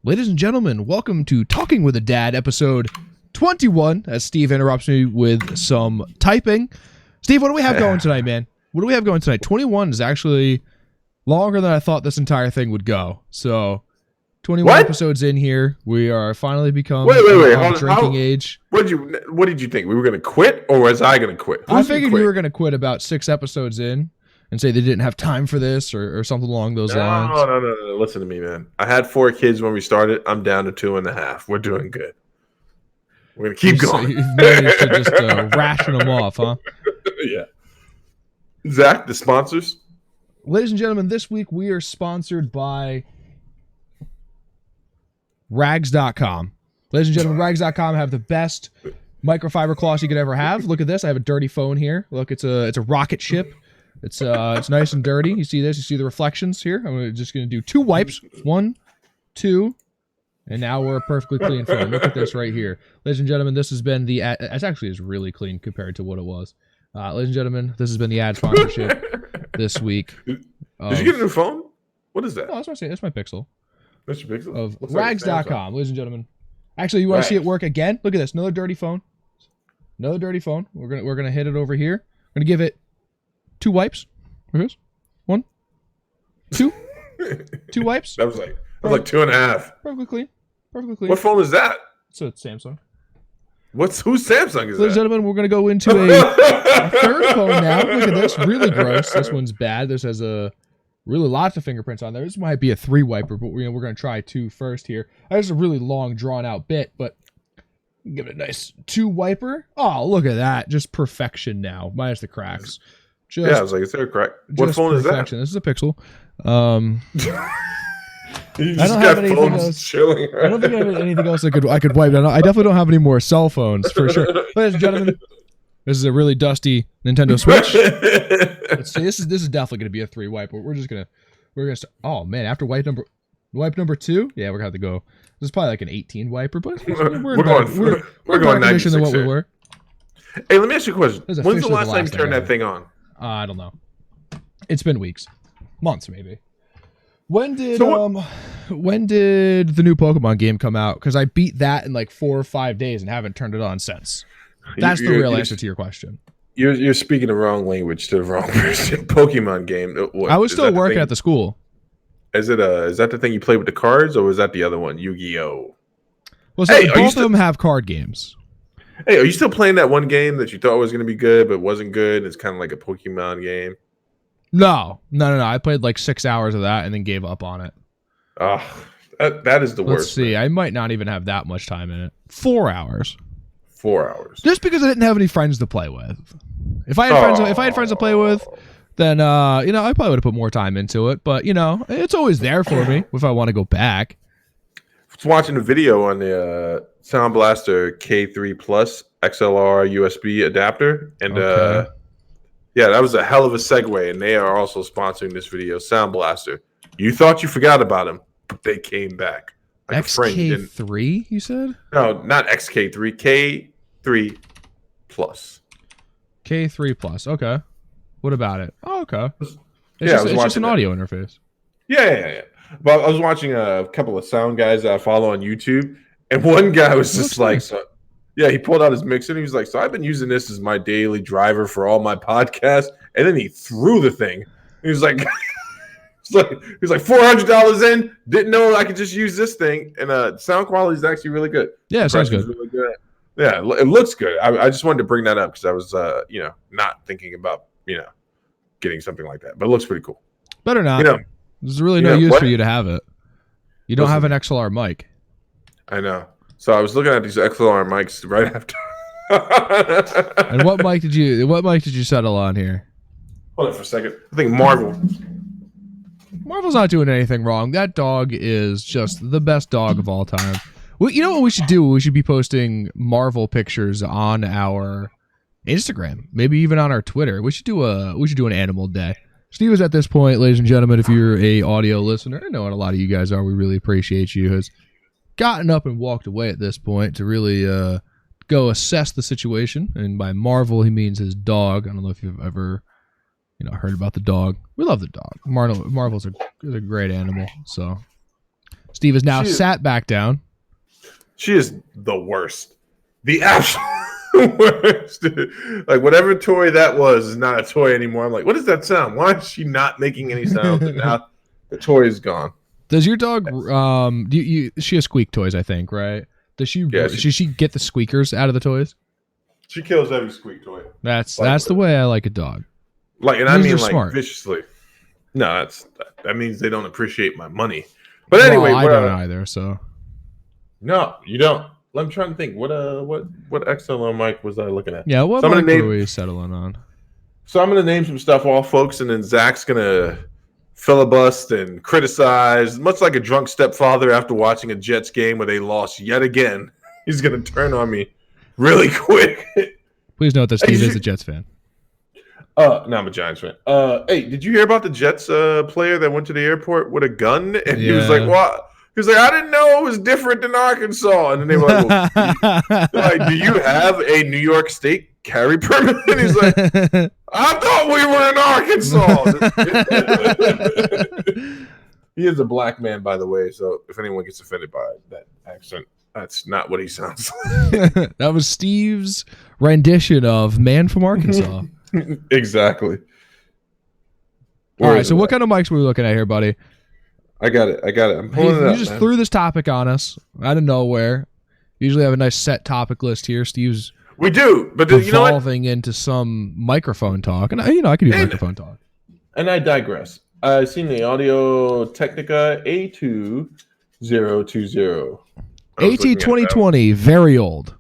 Ladies and gentlemen, welcome to Talking with a Dad, episode 21, as Steve interrupts me with some typing. Steve, what do we have going tonight, man? What do we have going tonight? 21 is actually longer than I thought this entire thing would go. So, 21 episodes in here, we are finally become of drinking age. What did you think? We were going to quit, or was I going to quit? I figured you were going to quit about 6 episodes in and say they didn't have time for this or something along those lines. No. Listen to me, man. I had 4 kids when we started. I'm down to 2.5. We're doing good. We're going to keep going. So you've managed to just ration them off, huh? Yeah. Zach, the sponsors? Ladies and gentlemen, this week we are sponsored by Rags.com. Ladies and gentlemen, Rags.com have the best microfiber cloths you could ever have. Look at this. I have a dirty phone here. Look, it's a rocket ship. It's nice and dirty. You see this? You see the reflections here? I'm just going to do 2 wipes. 1, 2, and now we're a perfectly clean phone. Look at this right here. Ladies and gentlemen, this has been the ad. It actually is really clean compared to what it was. Ladies and gentlemen, this has been the ad sponsorship this week. Did you get a new phone? What is that? No, that's what I say. That's my Pixel. That's your Pixel? Of Rags.com, ladies and gentlemen. Actually, you want to see it work again? Look at this. Another dirty phone. Another dirty phone. We're gonna hit it over here. We're gonna give it 2 wipes. Here's 1, 2. 2 wipes. That was like 2.5. Perfectly clean. Perfectly clean. What phone is that? It's a Samsung. Whose Samsung is that? Ladies and gentlemen, we're gonna go into a third phone now. Look at this. Really gross. This one's bad. This has really lots of fingerprints on there. This might be a 3 wiper, but we're gonna try 2 first here. That's a really long, drawn out bit, but give it a nice 2 wiper. Oh, look at that. Just perfection now. Minus the cracks. I was like, is there a crack? What phone perfection. Is that? This is a Pixel. I don't have anything else. I don't think I have anything else I could wipe. I definitely don't have any more cell phones for sure. Ladies and gentlemen, this is a really dusty Nintendo Switch. Let's see. This is definitely going to be a 3 wipe. We're gonna start. Oh man, after wipe number 2, yeah, we're gonna have to go. This is probably like an 18 wiper, but we're going 96 than what we were. Hey, let me ask you a question. When's the last time you turned that thing on? I don't know. It's been weeks, months maybe. When did the new Pokemon game come out? Because I beat that in like 4 or 5 days and haven't turned it on since. That's the real answer to your question. You're speaking the wrong language to the wrong person. Pokemon game. I was still working at the school. Is that the thing you play with the cards, or was that the other one, Yu-Gi-Oh? Well, so both of them have card games. Hey, are you still playing that one game that you thought was going to be good but wasn't good? It's kind of like a Pokemon game. No. I played like 6 hours of that and then gave up on it. That is the worst. Let's see. I might not even have that much time in it. 4 hours. 4 hours. Just because I didn't have any friends to play with. If I had friends to play with, then I probably would have put more time into it. But it's always there for me if I want to go back. I was watching a video on the Sound Blaster K3 Plus XLR USB adapter, and that was a hell of a segue. And they are also sponsoring this video. Sound Blaster. You thought you forgot about them, but they came back. Like XK3, you said? No, not XK3. K3 Plus. K3 Plus. Okay. What about it? Oh, okay. It's just an audio interface. Yeah. But I was watching a couple of sound guys that I follow on YouTube, and one guy was just like, he pulled out his mixer and he was like, so I've been using this as my daily driver for all my podcasts, and then he threw the thing. He was like, he's like $400 in, didn't know I could just use this thing, and sound quality is actually really good. Yeah, it sounds good. Really good. Yeah, it looks good. I just wanted to bring that up because I was, not thinking about, getting something like that, but it looks pretty cool. Better not. There's really no use for you to have it. You don't have an XLR mic. I know. So I was looking at these XLR mics right after. And what mic did you settle on here? Hold on for a second. I think Marvel's not doing anything wrong. That dog is just the best dog of all time. Well, you know what we should do? We should be posting Marvel pictures on our Instagram, maybe even on our Twitter. We should do an animal day. Steve is at this point, ladies and gentlemen, if you're a audio listener, I know what a lot of you guys are, we really appreciate you, has gotten up and walked away at this point to really go assess the situation. And by Marvel, he means his dog. I don't know if you've ever heard about the dog. We love the dog. Marvel's a great animal. So Steve is now sat back down. She is the worst. The absolute worst. Like, whatever toy that was is not a toy anymore. I'm like, what does that sound? Why is she not making any sounds? And now the toy is gone. Does your dog, she has squeak toys, I think, right? Does she get the squeakers out of the toys? She kills every squeak toy. That's the way I like a dog. Like, and I mean, like, smart. viciously. No, that means they don't appreciate my money. But anyway, I don't either. So no, you don't. I'm trying to think. What XLR mic was I looking at? Yeah, what mic were we settling on? So I'm gonna name some stuff off, folks, and then Zach's gonna filibust and criticize, much like a drunk stepfather after watching a Jets game where they lost yet again. He's gonna turn on me really quick. Please note that Steve is a Jets fan. No, I'm a Giants fan. Hey, did you hear about the Jets player that went to the airport with a gun? And he was like, "What?" He was like, "I didn't know it was different than Arkansas." And then they were like, well, "Do you have a New York State carry permit?" And he's like, "I thought we were in Arkansas." He is a black man, by the way. So if anyone gets offended by that accent, that's not what he sounds like. That was Steve's rendition of "Man from Arkansas." Exactly. All right, so what kind of mics were we looking at here, buddy? I got it. I'm pulling it up. You just threw this topic on us out of nowhere. Usually have a nice set topic list here. Steve's we do, but evolving into some microphone talk, and I can do microphone talk. And I digress. I've seen the Audio Technica A2020. AT 2020, very old.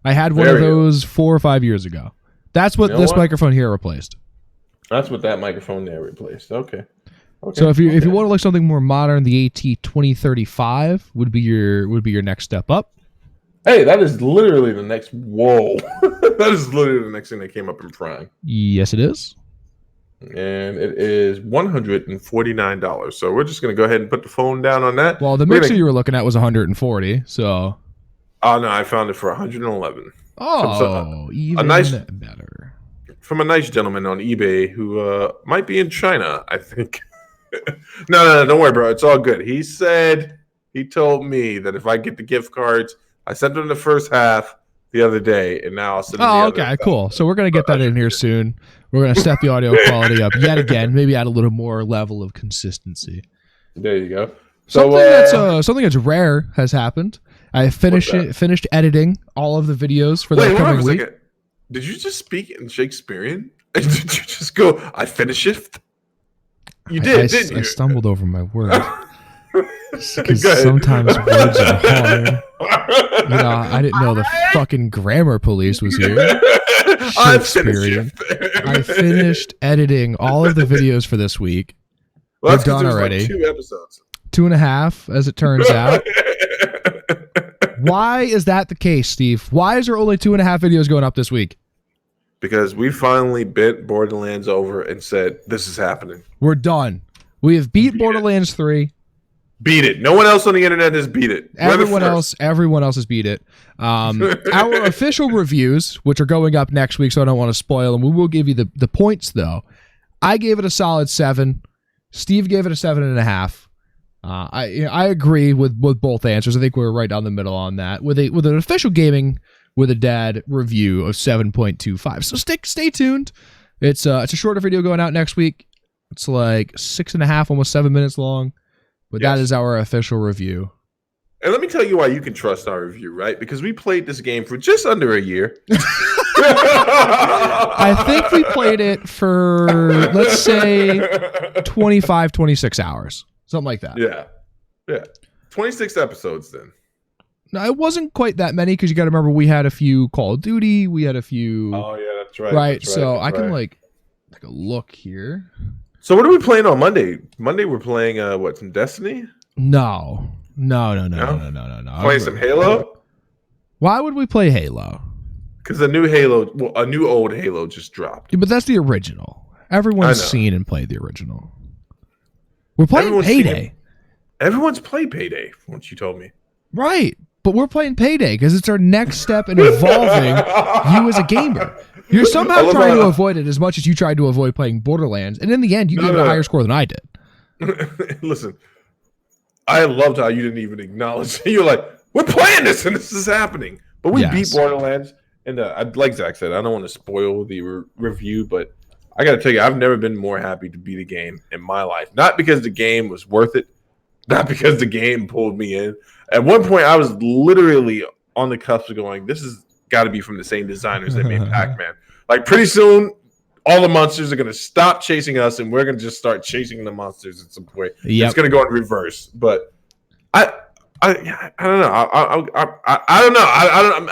I had one of those 4 or 5 years ago. That's what this microphone here replaced. That's what that microphone there replaced. Okay. So if you want to look something more modern, the AT 2035 would be your next step up. Hey, that is literally the next. Whoa, that is literally the next thing that came up in Prime. Yes, it is. And it is $149. So we're just gonna go ahead and put the phone down on that. Well, the mixer you were looking at was 140. So. Oh no, I found it for 111. Oh, even better. From a nice gentleman on eBay who might be in China, I think. No, don't worry, bro. It's all good. He told me that if I get the gift cards, I sent him the first half the other day, and now I'll send him the other half. Cool. So we're going to get that in here soon. We're going to step the audio quality up yet again, maybe add a little more level of consistency. There you go. Something that's rare has happened. I finished editing all of the videos for the coming week. Did you just speak in Shakespearean? Did you just go, I finish it? You did, didn't you? I stumbled over my words. Because sometimes words are hard. I didn't know the fucking grammar police was here. Shakespearean. I finished editing all of the videos for this week. Well, they're done already. Like 2 episodes. 2.5, as it turns out. Why is that the case, Steve? Why is there only 2.5 videos going up this week? Because we finally bent Borderlands over and said, this is happening. We're done. We have beat Borderlands 3. Beat it. No one else on the internet has beat it. Everyone else has beat it. Our official reviews, which are going up next week, so I don't want to spoil them. We will give you the points, though. I gave it a solid 7. Steve gave it a 7.5. I agree with both answers. I think we're right down the middle on that. With an official gaming with a dad review of 7.25. So stay tuned. It's a shorter video going out next week. It's like 6.5, almost 7 minutes long. But That is our official review. And let me tell you why you can trust our review, right? Because we played this game for just under a year. I think we played it for, let's say, 25, 26 hours. Something like that. Yeah. 26 episodes then. No, it wasn't quite that many because you got to remember we had a few Call of Duty. We had a few. Oh, yeah, that's right. Right. So I can take a look here. So what are we playing on Monday? Monday we're playing some Destiny? No. Playing some Halo? Why would we play Halo? Because a new old Halo just dropped. Yeah, but that's the original. Everyone's seen and played the original. We're playing Payday. Everyone's played Payday, once you told me. Right. But we're playing Payday because it's our next step in evolving you as a gamer. You're somehow trying to avoid it as much as you tried to avoid playing Borderlands. And in the end, you gave it a higher score than I did. Listen, I loved how you didn't even acknowledge. You're like, we're playing this and this is happening. But we beat Borderlands. And like Zach said, I don't want to spoil the review, but I got to tell you, I've never been more happy to beat a game in my life. Not because the game was worth it, not because the game pulled me in. At one point, I was literally on the cusp of going, this has got to be from the same designers that made Pac-Man. Like, pretty soon, all the monsters are going to stop chasing us, and we're going to just start chasing the monsters at some point. Yep. It's going to go in reverse. But I don't know. I don't know.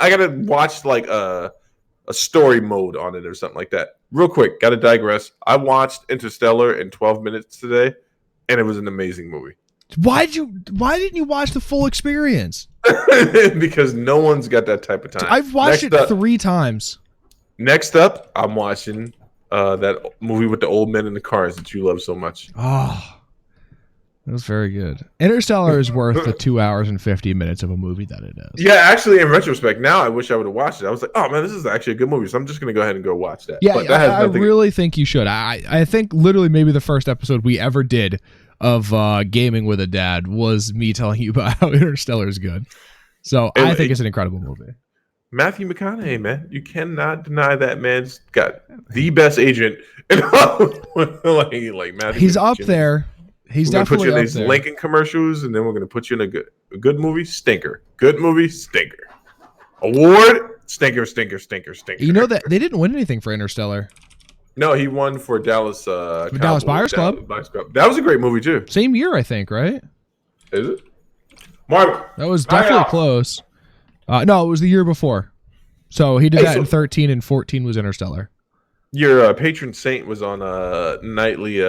I got to watch like a story mode on it or something like that. Real quick, got to digress. I watched Interstellar in 12 minutes today, and it was an amazing movie. Why didn't you watch the full experience? Because no one's got that type of time. I've watched it 3 times. Next up, I'm watching that movie with the old men in the cars that you love so much. Oh, that was very good. Interstellar is worth the 2 hours and 50 minutes of a movie that it is. Yeah, actually, in retrospect, now I wish I would have watched it. I was like, oh man, this is actually a good movie, so I'm just going to go ahead and go watch that. Yeah, but that I really think you should. I think literally maybe the first episode we ever did of Gaming with a Dad was me telling you about how Interstellar is good. So I think it's an incredible movie. Matthew McConaughey, man, you cannot deny that man's got the best agent. like Matthew. He's up there. He's definitely put you in up these there. Lincoln commercials, and then we're going to put you in a good movie, stinker. Good movie, stinker. Award, stinker, stinker, stinker, stinker. You know that they didn't win anything for Interstellar. No, he won for Dallas. Dallas Buyers Club. That was a great movie too. Same year, I think. Right? Is it? Marvin. That was definitely close. No, it was the year before. So he did that in 13, and 14 was Interstellar. Your patron saint was on nightly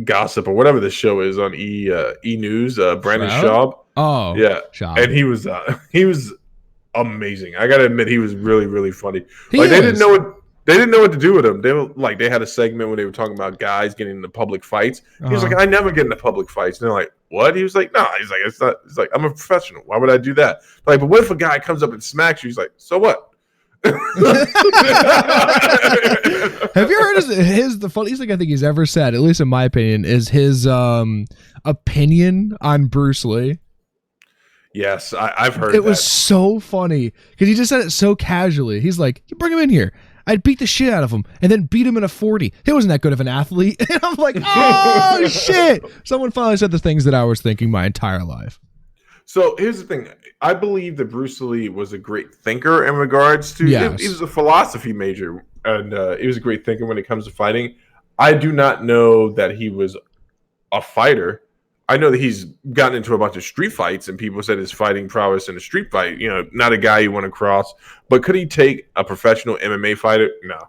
gossip or whatever the show is on E News. Brandon Schaub. Oh, yeah, Schaub. And he was amazing. I gotta admit, he was really, really funny. They didn't know what to do with him. They had a segment when they were talking about guys getting into public fights. He was like, I never get into public fights. And they're like, what? He was like, no. He's like, it's not. He's like, I'm a professional. Why would I do that? Like, but what if a guy comes up and smacks you? He's like, so what? Have you heard the funniest thing I think he's ever said, at least in my opinion, is his opinion on Bruce Lee? Yes, I've heard it was so funny because he just said it so casually. He's like, you bring him in here, I'd beat the shit out of him and then beat him in a 40. He wasn't that good of an athlete. And I'm like, oh shit, someone finally said the things that I was thinking my entire life. So here's the thing. I believe that Bruce Lee was a great thinker in regards to, he was a philosophy major, and he was a great thinker when it comes to fighting. I do not know that he was a fighter. I know that he's gotten into a bunch of street fights, and people said his fighting prowess in a street fight, not a guy you want to cross. But could he take a professional MMA fighter? No,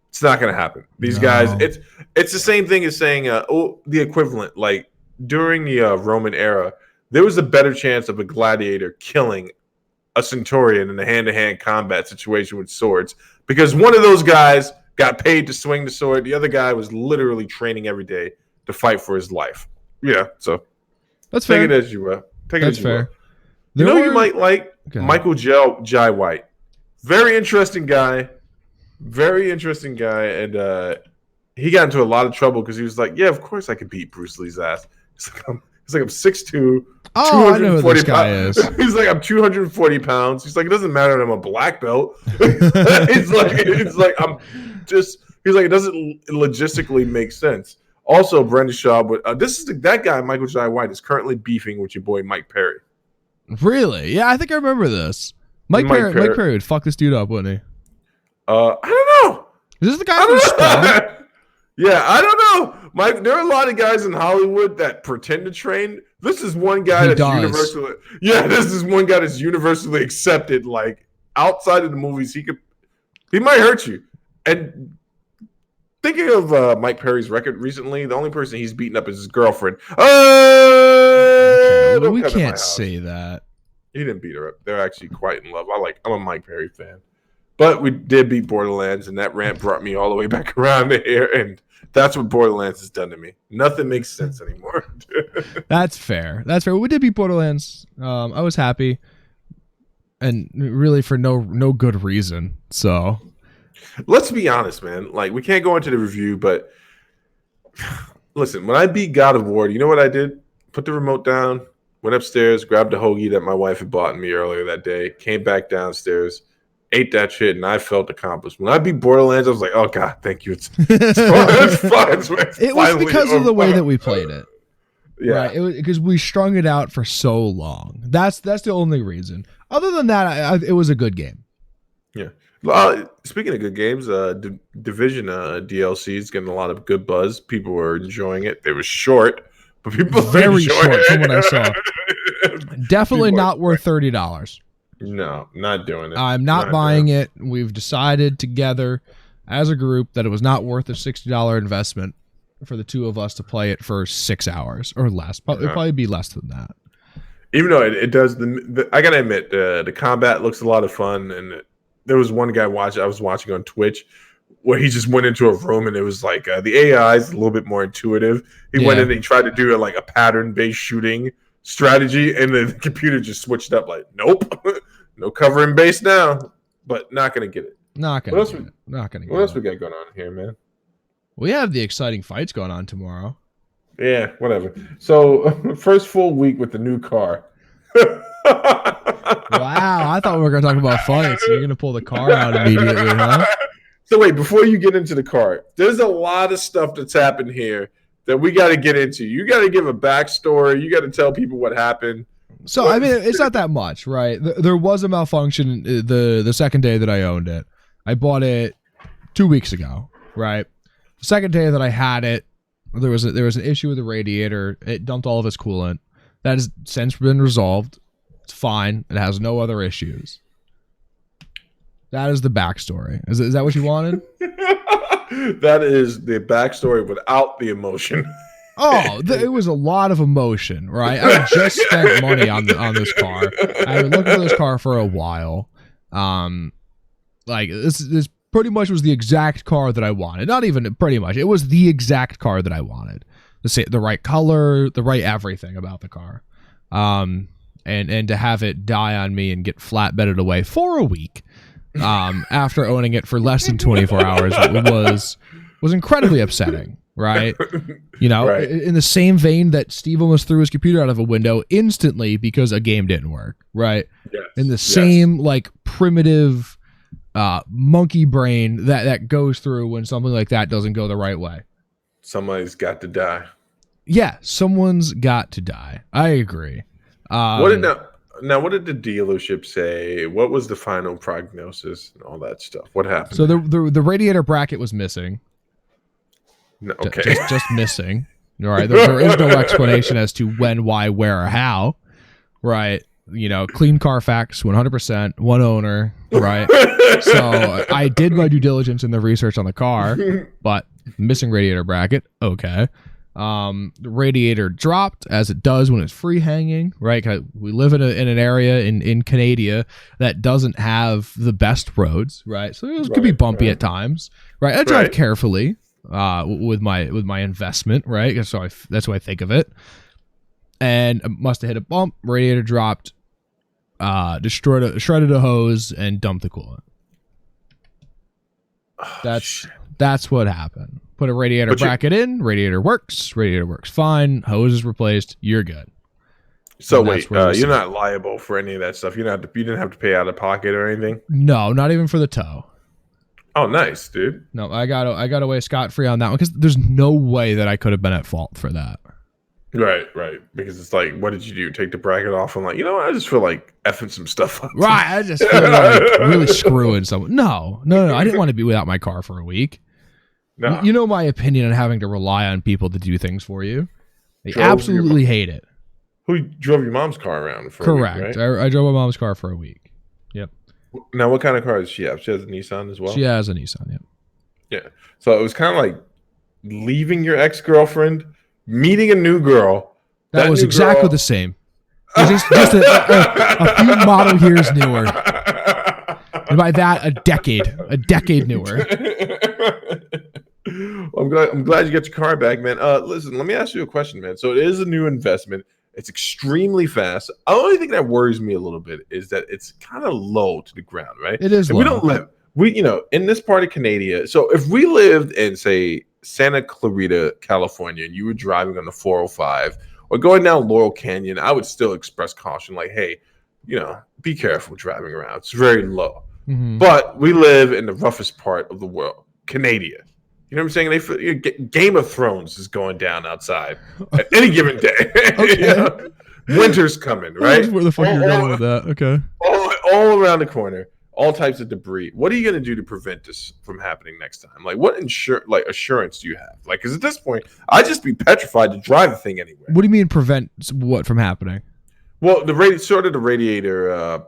it's not going to happen. These guys, it's the same thing as saying, the equivalent, like during the Roman era, there was a better chance of a gladiator killing a centurion in a hand-to-hand combat situation with swords because one of those guys got paid to swing the sword. The other guy was literally training every day to fight for his life. Yeah, so that's fair. Take it as you will. That's fair. You might like Michael Jai White. Very interesting guy. And he got into a lot of trouble because he was like, yeah, of course I could beat Bruce Lee's ass. He's like, I'm 6'2". Oh, I know who this guy is. He's like, I'm 240 pounds. He's like, it doesn't matter that I'm a black belt. He's like, it doesn't logistically make sense. Also, Brendan Schaub, that guy, Michael Jai White, is currently beefing with your boy Mike Perry. Really? Yeah, I think I remember this. Mike Perry would fuck this dude up, wouldn't he? I don't know. Is this the guy from Spawn? Yeah, I don't know. Mike, there are a lot of guys in Hollywood that pretend to train. This is one guy universally. Yeah, this is one guy that's universally accepted. Like outside of the movies, he might hurt you. And thinking of Mike Perry's record recently, the only person he's beaten up is his girlfriend. We can't say that. He didn't beat her up. They're actually quite in love. I'm a Mike Perry fan. But we did beat Borderlands, and that rant brought me all the way back around to here, and that's what Borderlands has done to me. Nothing makes sense anymore. That's fair. We did beat Borderlands. I was happy, and really for no good reason. So let's be honest, man. Like, we can't go into the review, but listen, when I beat God of War, you know what I did? put the remote down, went upstairs, grabbed a hoagie that my wife had bought me earlier that day, came back downstairs, ate that shit, and I felt accomplished. When I beat Borderlands, I was like, oh, God, thank you. It's fun. It's fun. It was because of the way that we played it. Yeah. Right. It was because we strung it out for so long. That's the only reason. Other than that, it was a good game. Yeah. Speaking of good games, Division DLC is getting a lot of good buzz. People were enjoying it. They were short, but people very short from what I saw. Definitely not worth $30. No, not doing it. I'm not buying it. We've decided together as a group that it was not worth a $60 investment for the two of us to play it for 6 hours or less. It'll probably be less than that. Even though it does, I gotta admit, the combat looks a lot of fun. And there was one guy I was watching on Twitch where he just went into a room and it was like the AI is a little bit more intuitive. He went in and he tried to do a pattern-based shooting strategy, and the computer just switched up like, nope, no covering base now, but not gonna get it. Not gonna. What else we got going on here, man? We have the exciting fights going on tomorrow. Yeah, whatever. So first full week with the new car. Wow, I thought we were going to talk about fights. You're going to pull the car out immediately, huh? So wait, before you get into the car, there's a lot of stuff that's happened here that we got to get into. You got to give a backstory. You got to tell people what happened. So, I mean, it's not that much, right? There was a malfunction the second day that I owned it. I bought it 2 weeks ago, right? The second day that I had it, there was an issue with the radiator. It dumped all of its coolant. That has since been resolved. It's fine. It has no other issues. That is the backstory. Is that what you wanted? That is the backstory without the emotion. Oh, it was a lot of emotion, right? I just spent money on this car. I've been looking for this car for a while. This pretty much was the exact car that I wanted. Not even pretty much. It was the exact car that I wanted. The right color, the right everything about the car. And to have it die on me and get flatbedded away for a week after owning it for less than 24 hours was incredibly upsetting, right? You know, right. In the same vein that Steve almost threw his computer out of a window instantly because a game didn't work, right? Yes. In the same primitive monkey brain that goes through when something like that doesn't go the right way. Somebody's got to die. Yeah, someone's got to die. I agree. What did the dealership say? What was the final prognosis and all that stuff? What happened? So the radiator bracket was missing. No, okay. Just missing. All right. There is no explanation as to when, why, where, or how. Right. You know, clean Carfax, 100%, one owner. Right. So I did my due diligence in the research on the car, but missing radiator bracket. Okay. The radiator dropped, as it does when it's free hanging, right? 'Cause we live in an area in Canada that doesn't have the best roads, right? So it could be bumpy at times, right? I drive carefully with my investment, right? So that's what I think of it. And I must have hit a bump. Radiator dropped, shredded a hose, and dumped the coolant. That's what happened. Put a radiator bracket in. Radiator works fine. Hose is replaced. You're good. So wait, you're not liable for any of that stuff. You didn't have to pay out of pocket or anything. No, not even for the tow. Oh, nice, dude. No, I got away scot-free on that one because there's no way that I could have been at fault for that. Right. Because it's like, what did you do? Take the bracket off and I just feel like effing some stuff up. Right. I just feel like really screwing someone. No. I didn't want to be without my car for a week. No. You know my opinion on having to rely on people to do things for you. They absolutely hate it. Who drove your mom's car around for Correct. a week, right? I drove my mom's car for a week. Yep. Now, what kind of car does she have? She has a Nissan as well? She has a Nissan, yep. Yeah. So it was kind of like leaving your ex-girlfriend, meeting a new girl. That was exactly the same. Just a few model years newer. And by that, a decade newer. I'm glad you got your car back, man. Listen, let me ask you a question, man. So it is a new investment. It's extremely fast. The only thing that worries me a little bit is that it's kind of low to the ground, right? It is low. We don't live, in this part of Canada. So if we lived in, say, Santa Clarita, California, and you were driving on the 405, or going down Laurel Canyon, I would still express caution, like, hey, be careful driving around. It's very low. Mm-hmm. But we live in the roughest part of the world, Canada. You know what I'm saying? Game of Thrones is going down outside at any given day. Okay. Winter's coming, right? Where the fuck you're going with that? Okay. All around the corner, all types of debris. What are you going to do to prevent this from happening next time? Like, what assurance do you have? Like, because at this point, I'd just be petrified to drive the thing anywhere. What do you mean prevent what from happening? Well, the radiator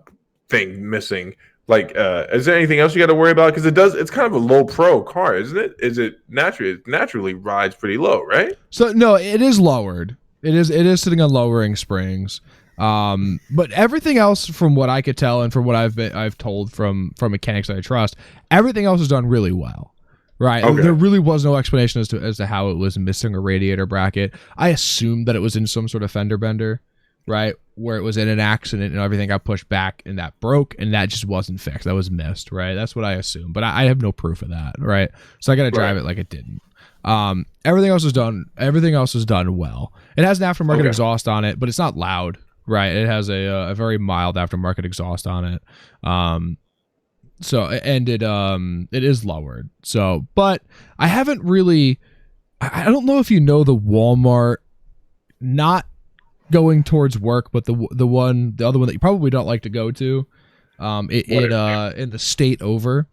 thing missing. Like, is there anything else you got to worry about? Because it's kind of a low pro car, isn't it? It naturally rides pretty low, right? So no, it is lowered. It is sitting on lowering springs. But everything else, from what I could tell and from what I've told from mechanics that I trust, everything else is done really well. Right. Okay. There really was no explanation as to how it was missing a radiator bracket. I assumed that it was in some sort of fender bender, right, where it was in an accident and everything got pushed back and that broke and that just wasn't fixed. That was missed, right? That's what I assumed, but I have no proof of that, right? So I got to drive it like it didn't. Everything else is done. Everything else is done well. It has an aftermarket exhaust on it, but it's not loud, right? It has a very mild aftermarket exhaust on it. It is lowered. So, but I haven't really. I don't know if you know the Walmart, not going towards work, but the other one that you probably don't like to go to, in the state over.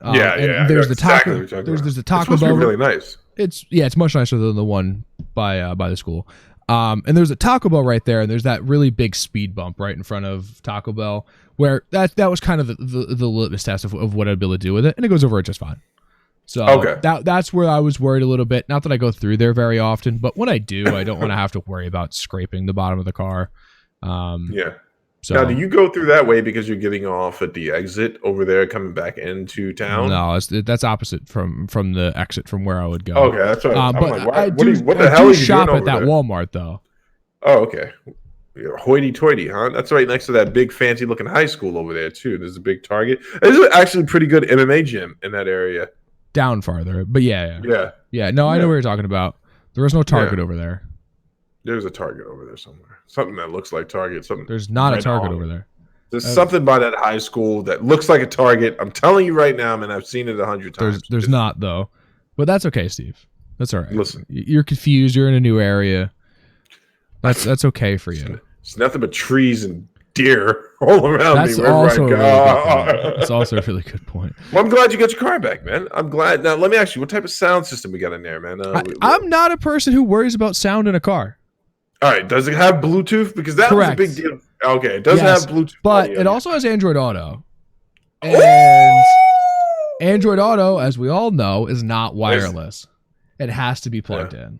There's the taco. There's the Taco Bell. Really nice. It's much nicer than the one by the school. And there's a Taco Bell right there, and there's that really big speed bump right in front of Taco Bell, where that was kind of the litmus test of what I'd be able to do with it, and it goes over it just fine. So that's where I was worried a little bit. Not that I go through there very often, but when I do, I don't want to have to worry about scraping the bottom of the car. So now, do you go through that way because you're getting off at the exit over there, coming back into town? No, that's opposite from the exit from where I would go. Okay, that's what I'm like. What the I hell do are you shop doing at that over there? Walmart though. Oh, okay. Hoity-toity, huh? That's right next to that big fancy-looking high school over there too. There's a big Target. There's actually a pretty good MMA gym in that area. Down farther, but yeah. No, I know what you're talking about. There is no Target over there. There's a Target over there somewhere. Something that looks like Target. There's not a Target over there. There's something by that high school that looks like a Target. I'm telling you right now, man. I've seen it 100 times. There's not though, but that's okay, Steve. That's all right. Listen, you're confused. You're in a new area. That's okay for you. It's nothing but trees and deer all around me. That's also a really good point. Well, I'm glad you got your car back, man. I'm glad. Now, let me ask you, what type of sound system we got in there, man? I'm not a person who worries about sound in a car. All right. Does it have Bluetooth? Because that was a big deal. Okay. It does have Bluetooth. But it also has Android Auto. And Android Auto, as we all know, is not wireless. It has to be plugged in.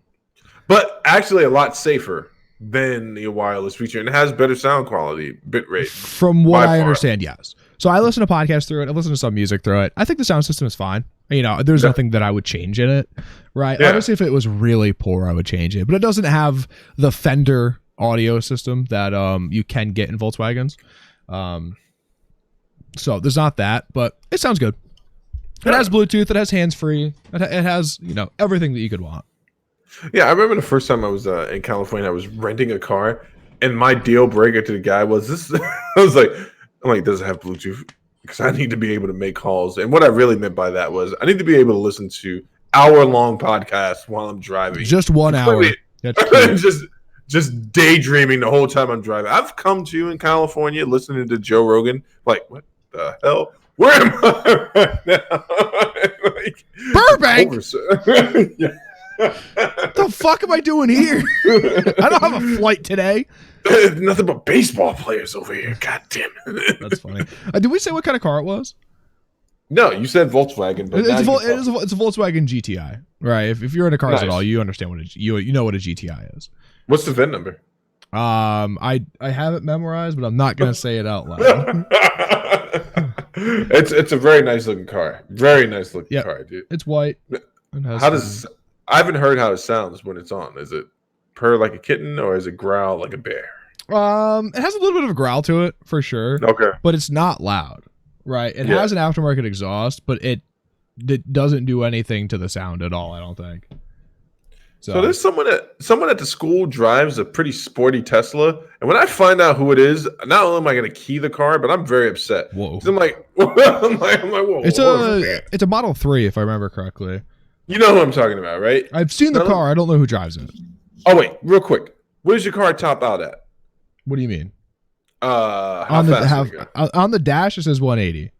But actually a lot safer than the wireless feature, and it has better sound quality, bitrate. From what I understand, yes. So I listen to podcasts through it. I listen to some music through it. I think the sound system is fine. There's nothing that I would change in it, right? Yeah. Obviously, if it was really poor, I would change it. But it doesn't have the Fender audio system that you can get in Volkswagens. So there's not that, but it sounds good. It has Bluetooth. It has hands-free. It has, everything that you could want. Yeah, I remember the first time I was in California, I was renting a car, and my deal breaker to the guy was this. I'm like, does it have Bluetooth? Because I need to be able to make calls. And what I really meant by that was I need to be able to listen to hour-long podcasts while I'm driving. Just 1 hour. Just daydreaming the whole time I'm driving. I've come to in California listening to Joe Rogan. Like, what the hell? Where am I right now? Burbank! Yeah. What the fuck am I doing here? I don't have a flight today. Nothing but baseball players over here. God damn it. That's funny. Did we say what kind of car it was? No, you said Volkswagen. But it's a Volkswagen GTI, right? If you're into cars at all, you understand what you know what a GTI is. What's the VIN number? I have it memorized, but I'm not gonna say it out loud. It's a very nice looking car. Very nice looking car, dude. It's white. I haven't heard how it sounds when it's on. Is it purr like a kitten or is it growl like a bear? It has a little bit of a growl to it for sure. Okay. But it's not loud, right? It has an aftermarket exhaust, but it doesn't do anything to the sound at all, I don't think. So there's someone at the school drives a pretty sporty Tesla, and when I find out who it is, not only am I going to key the car, but I'm very upset. Whoa! I'm like, whoa! It's a Model 3, if I remember correctly. You know who I'm talking about, right? I've seen the car. I don't know who drives it. Oh wait, real quick, where's your car top out at? What do you mean? On the dash it says 180.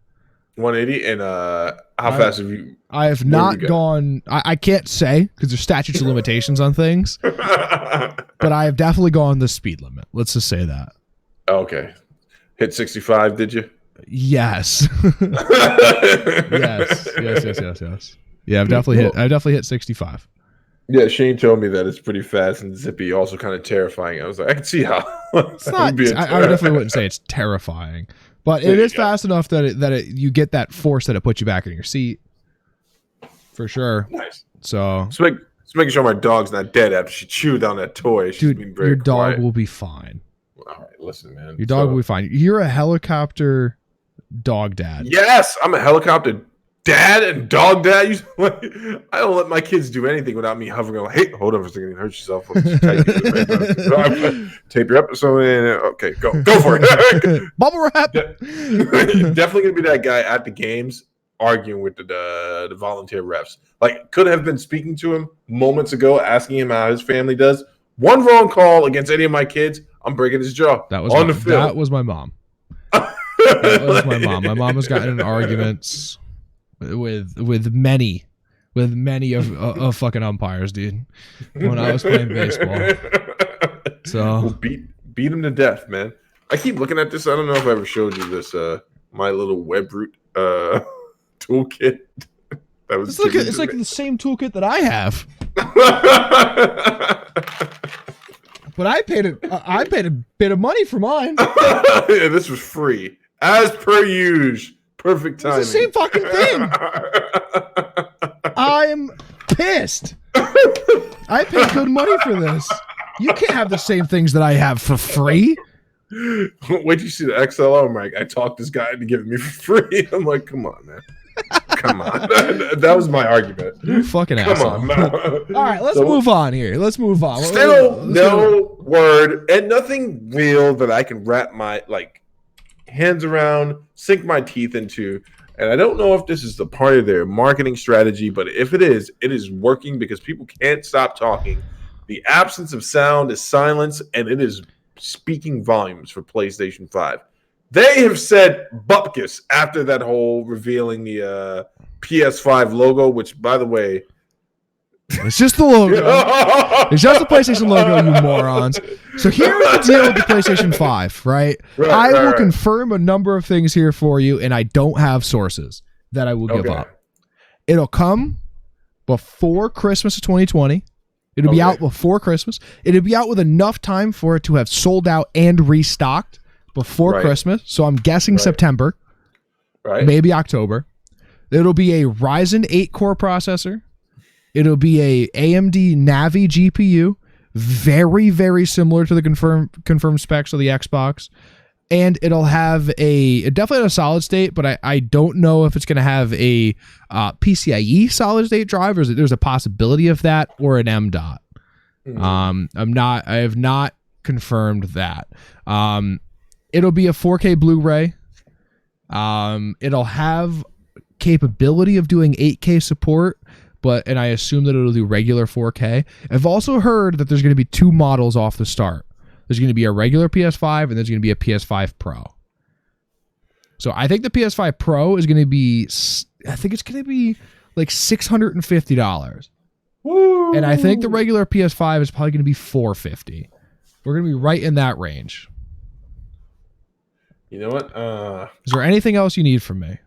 180, and how fast have you? I have not gone. I can't say because there's statutes of limitations on things, but I have definitely gone the speed limit. Let's just say that. Okay, hit 65. Did you? Yes. yes. Yeah, I've definitely hit 65. Yeah, Shane told me that it's pretty fast and zippy, also kind of terrifying. I was like, I can see how. It's not. I definitely wouldn't say it's terrifying. But it is fast enough that you get that force that it puts you back in your seat, for sure. Nice. So making sure my dog's not dead after she chewed on that toy. She's dude, being very your quiet. dog will be fine. All right, listen, man. Your dog will be fine. You're a helicopter dog dad. Yes, I'm a helicopter dad and dog dad. I don't let my kids do anything without me hovering. Like, hey, hold on for a second. You hurt yourself. Tape your episode in. Okay, go for it. Bubble wrap. Definitely gonna be that guy at the games arguing with the volunteer refs. Like, could have been speaking to him moments ago, asking him how his family does. One wrong call against any of my kids, I'm breaking his jaw. That was the field. That was my mom. My mom has gotten in arguments with many of fucking umpires, dude, when I was playing baseball. So beat him to death, man. I keep looking at this. I don't know if I ever showed you this my little WebRoot toolkit. It's like the same toolkit that I have. But I paid a bit of money for mine. Yeah, this was free. As per usual. Perfect timing. It's the same fucking thing. I'm pissed. I paid good money for this. You can't have the same things that I have for free. Wait till you see the XLR, Mike. I talked this guy into giving me for free. I'm like, come on, man. Come on. That was my argument. You fucking asshole. Come on. All right, let's move on here. Let's move on. Still no word and nothing real that I can wrap my hands around, sink my teeth into. And I don't know if this is the part of their marketing strategy, but if it is working because people can't stop talking. The absence of sound is silence, and it is speaking volumes for PlayStation 5. They have said bupkis after that whole revealing the PS5 logo, which, by the way, it's just the logo. It's just the PlayStation logo, you morons. So here's the deal with the PlayStation 5, right? I will confirm a number of things here for you, and I don't have sources that I will give up. It'll come before Christmas of 2020. It'll be out before Christmas. It'll be out with enough time for it to have sold out and restocked before Christmas. So I'm guessing September, maybe October. It'll be a Ryzen 8 core processor. It'll be a AMD Navi GPU, very, very similar to the confirmed specs of the Xbox. And it'll have definitely a solid state, but I don't know if it's going to have a PCIe solid state drive, or there's a possibility of that, or an M.dot. I have not confirmed that. It'll be a 4K Blu-ray. It'll have capability of doing 8K support, and I assume that it'll do regular 4K. I've also heard that there's going to be two models off the start. There's going to be a regular PS5 and there's going to be a PS5 Pro. So I think the PS5 Pro is going to be, I think it's going to be like $650. Woo! And I think the regular PS5 is probably going to be $450. We're going to be right in that range. You know what? Is there anything else you need from me?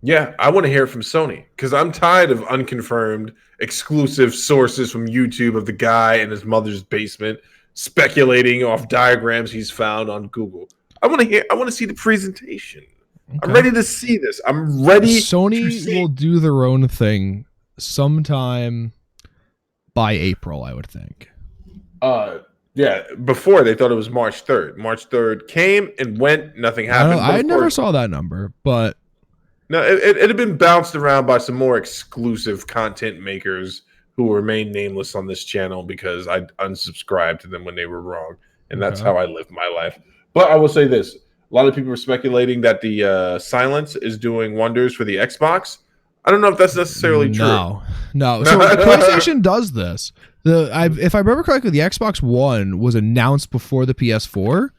Yeah, I want to hear it from Sony, because I'm tired of unconfirmed exclusive sources from YouTube of the guy in his mother's basement speculating off diagrams he's found on Google. I want to see the presentation. Okay. I'm ready to see this. I'm ready. Sony will do their own thing sometime by April, I would think. Yeah, before they thought it was March 3rd. March 3rd came and went, nothing happened. I never saw that number, but no, it had been bounced around by some more exclusive content makers who will remain nameless on this channel because I unsubscribed to them when they were wrong, and that's Okay. how I live my life. But I will say this: a lot of people are speculating that the silence is doing wonders for the Xbox. I don't know if that's necessarily true. No. So PlayStation does this. If I remember correctly, the Xbox One was announced before the PS4,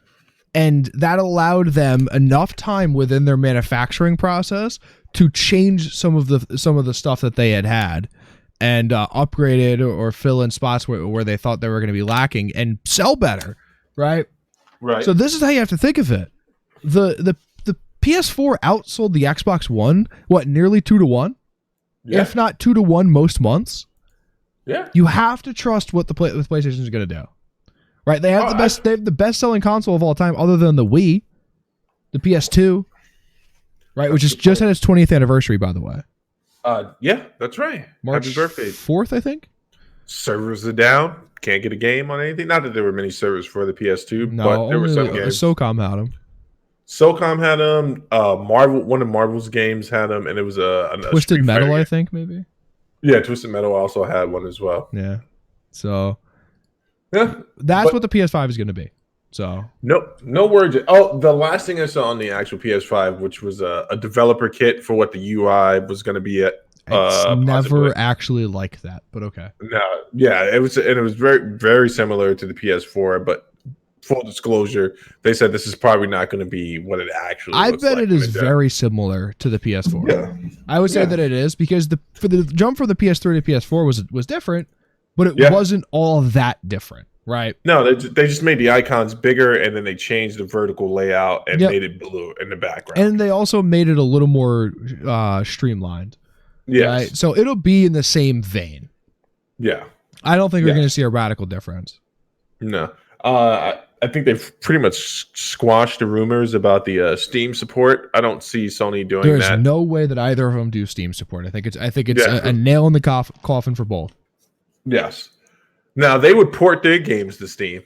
and that allowed them enough time within their manufacturing process to change some of the stuff that they had and upgrade it or fill in spots where they thought they were going to be lacking and sell better, right? Right. So this is how you have to think of it. The PS4 outsold the Xbox One, nearly 2-1? Yeah. If not 2-1 most months. Yeah. You have to trust what the PlayStation is going to do. Right? They have they have the best selling console of all time other than the Wii, the PS2, right, which is just had its 20th anniversary, by the way. Yeah, that's right. March Happy birthday. 4th, I think. Servers are down. Can't get a game on anything. Not that there were many servers for the PS2, No, but there were some games. SOCOM had them. SOCOM had them. One of Marvel's games had them, and it was a Twisted Metal, I think, maybe. Yeah, Twisted Metal also had one as well. Yeah. So yeah, that's what the PS5 is going to be. So no words. Oh, the last thing I saw on the actual PS5, which was a developer kit for what the UI was going to be at. It's never actually like that, but okay. No, yeah, it was very, very similar to the PS4, but full disclosure, they said this is probably not going to be what it actually I looks bet like it is very similar to the PS4. Yeah. I would say that it is because for the jump from the PS3 to PS4 was different, but it wasn't all that different, right? No, they just made the icons bigger and then they changed the vertical layout and made it blue in the background. And they also made it a little more streamlined. Yes. Right? So it'll be in the same vein. Yeah. I don't think we're going to see a radical difference. No. I think they've pretty much squashed the rumors about the Steam support. I don't see Sony doing that. There's no way that either of them do Steam support. I think it's a nail in the coffin for both. Yes. Now they would port their games to Steam,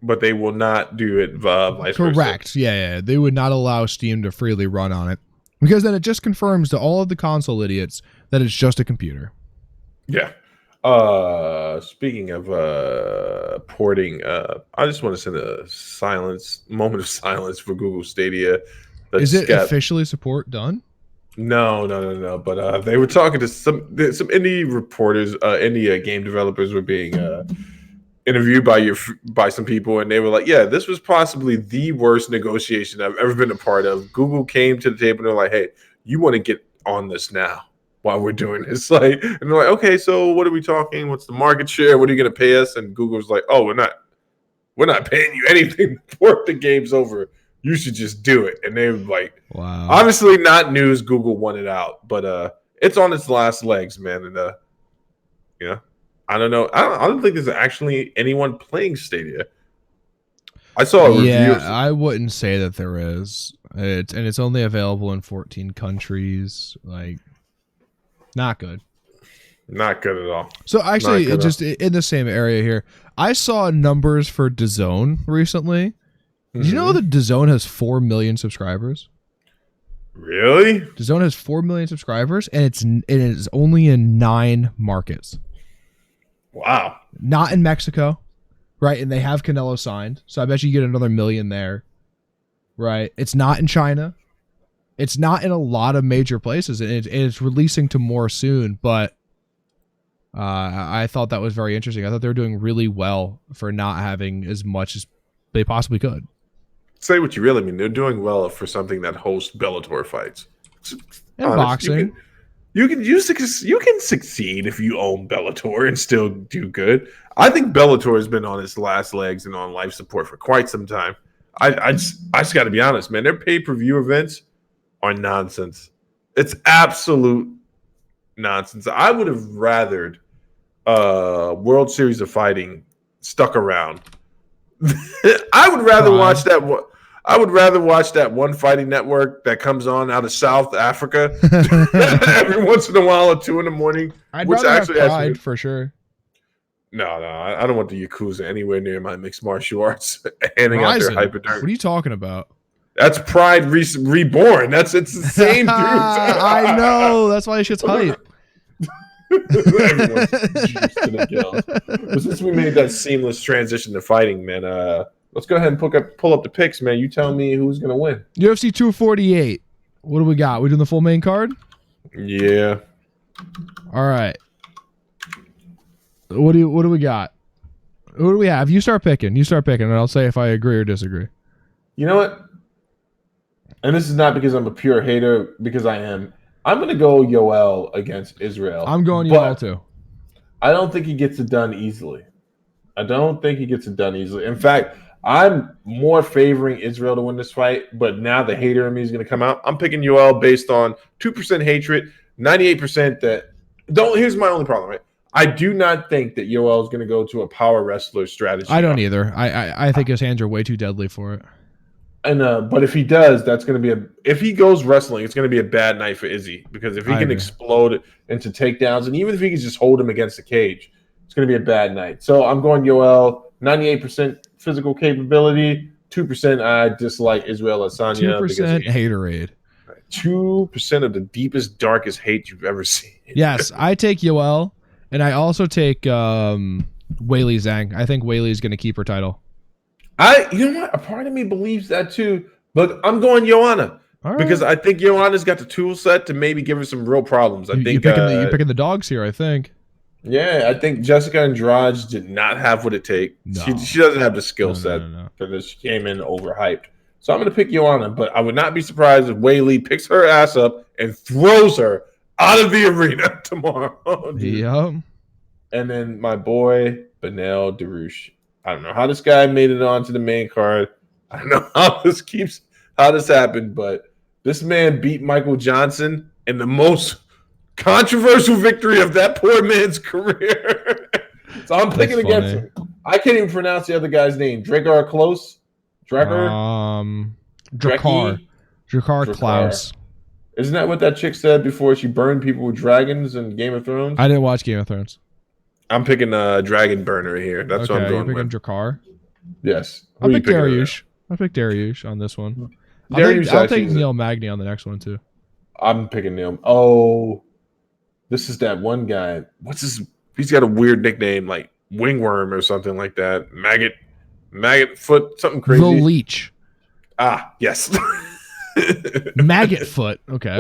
but they will not do it vice versa. Correct. Yeah. They would not allow Steam to freely run on it because then it just confirms to all of the console idiots that it's just a computer. Yeah. Speaking of porting, I just want to send a moment of silence for Google Stadia. Is it officially support done? No. But they were talking to some indie reporters, indie game developers were being interviewed by some people, and they were like, "Yeah, this was possibly the worst negotiation I've ever been a part of." Google came to the table and they're like, "Hey, you want to get on this now?" While we're doing this, and they're like, okay, so what are we talking? What's the market share? What are you going to pay us? And Google's like, oh, we're not paying you anything before the game's over. You should just do it. And they were like, wow. Obviously not news. Google won it out, but it's on its last legs, man. And I don't know. I don't think there's actually anyone playing Stadia. I saw a review. Yeah, I wouldn't say that there is. It's only available in 14 countries. Like. Not good. Not good at all. So actually, just in the same area here, I saw numbers for DAZN recently. Mm-hmm. Did you know that DAZN has 4 million subscribers? Really? DAZN has 4 million subscribers, and it is only in 9 markets. Wow. Not in Mexico, right? And they have Canelo signed, so I bet you get another million there, right? It's not in China. It's not in a lot of major places, and it's releasing to more soon, but I thought that was very interesting. I thought they were doing really well for not having as much as they possibly could. Say what you really mean. They're doing well for something that hosts Bellator fights. And boxing. You can succeed if you own Bellator and still do good. I think Bellator has been on its last legs and on life support for quite some time. I just got to be honest, man. Their pay-per-view events are nonsense. It's absolute nonsense. I would have rathered World Series of Fighting stuck around. I would rather watch that one. I would rather watch that one fighting network that comes on out of South Africa every once in a while at 2 a.m. I'd rather have Pride for sure. No, I don't want the Yakuza anywhere near my mixed martial arts handing out their hypodermic. What are you talking about? That's Pride Reborn. It's the same dude. I know. That's why shit's hype. Everyone's juiced to the gills. But since we made that seamless transition to fighting, man, let's go ahead and pull up the picks, man. You tell me who's gonna win. UFC 248. What do we got? We doing the full main card? Yeah. All right. What do we got? Who do we have? You start picking, and I'll say if I agree or disagree. You know what? And this is not because I'm a pure hater, because I am. I'm going to go Yoel against Israel. I'm going Yoel too. I don't think he gets it done easily. In fact, I'm more favoring Israel to win this fight, but now the hater in me is going to come out. I'm picking Yoel based on 2% hatred, 98% that don't. Here's my only problem, right? I do not think that Yoel is going to go to a power wrestler strategy. I don't either. I think his hands are way too deadly for it. And but if he does, that's going to be if he goes wrestling, it's going to be a bad night for Izzy, because if he can explode into takedowns, and even if he can just hold him against the cage, it's going to be a bad night. So I'm going Yoel, 98% physical capability, 2% I dislike Israel Adesanya. 2% haterade. 2% of the deepest, darkest hate you've ever seen. Yes, I take Yoel, and I also take Weili Zhang. I think Weili is going to keep her title. You know what? A part of me believes that too, but I'm going Joanna because I think Joanna's got the tool set to maybe give her some real problems. I think you're picking the dogs here. I think. Yeah, I think Jessica Andrade did not have what it takes. No. She doesn't have the skill set because she came in overhyped. So I'm going to pick Joanna, but I would not be surprised if Weili picks her ass up and throws her out of the arena tomorrow. Yep. And then my boy Benel Darush. I don't know how this guy made it onto the main card. I don't know how this happened, but this man beat Michael Johnson in the most controversial victory of that poor man's career. So I'm picking against him. I can't even pronounce the other guy's name. Drakkar Close? Drakkar Klaus. Isn't that what that chick said before she burned people with dragons in Game of Thrones? I didn't watch Game of Thrones. I'm picking a Dragon Burner here. That's what I'm going you're picking Drakkar? Yes. I'll pick Dariush. I'll pick Dariush on this one. I'll take Neil Magny on the next one, too. I'm picking Neil. Oh, this is that one guy. What's his? He's got a weird nickname like Wingworm or something like that. Maggot Foot, something crazy. The Leech. Ah, yes. Maggot Foot. Okay.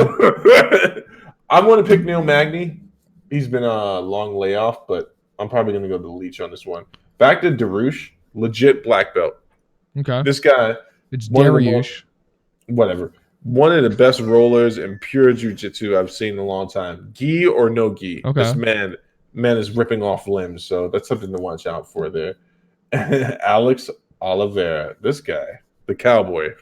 I'm going to pick Neil Magny. He's been a long layoff, but I'm probably going to go to the Leech on this one. Back to Darush, legit black belt. Okay. This guy. It's Dariush. Whatever. One of the best rollers in pure jiu-jitsu I've seen in a long time. Gi or no gi. Okay. This man is ripping off limbs, so that's something to watch out for there. Alex Oliveira. This guy, the cowboy.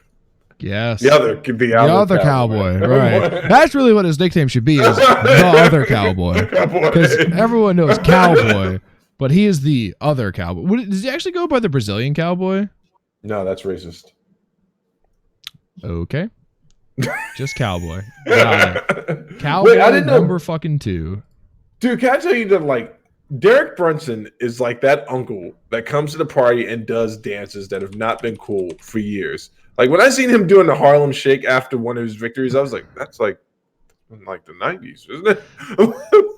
Yes. The other cowboy. Right. That's really what his nickname should be, is the other cowboy. Because everyone knows cowboy, but he is the other cowboy. Does he actually go by the Brazilian cowboy? No, that's racist. Okay. Just cowboy. Cowboy. Wait, I didn't know. Number fucking 2. Dude, can I tell you that, like, Derek Brunson is like that uncle that comes to the party and does dances that have not been cool for years. Like, when I seen him doing the Harlem Shake after one of his victories, I was like, that's like in like the 90s, isn't it?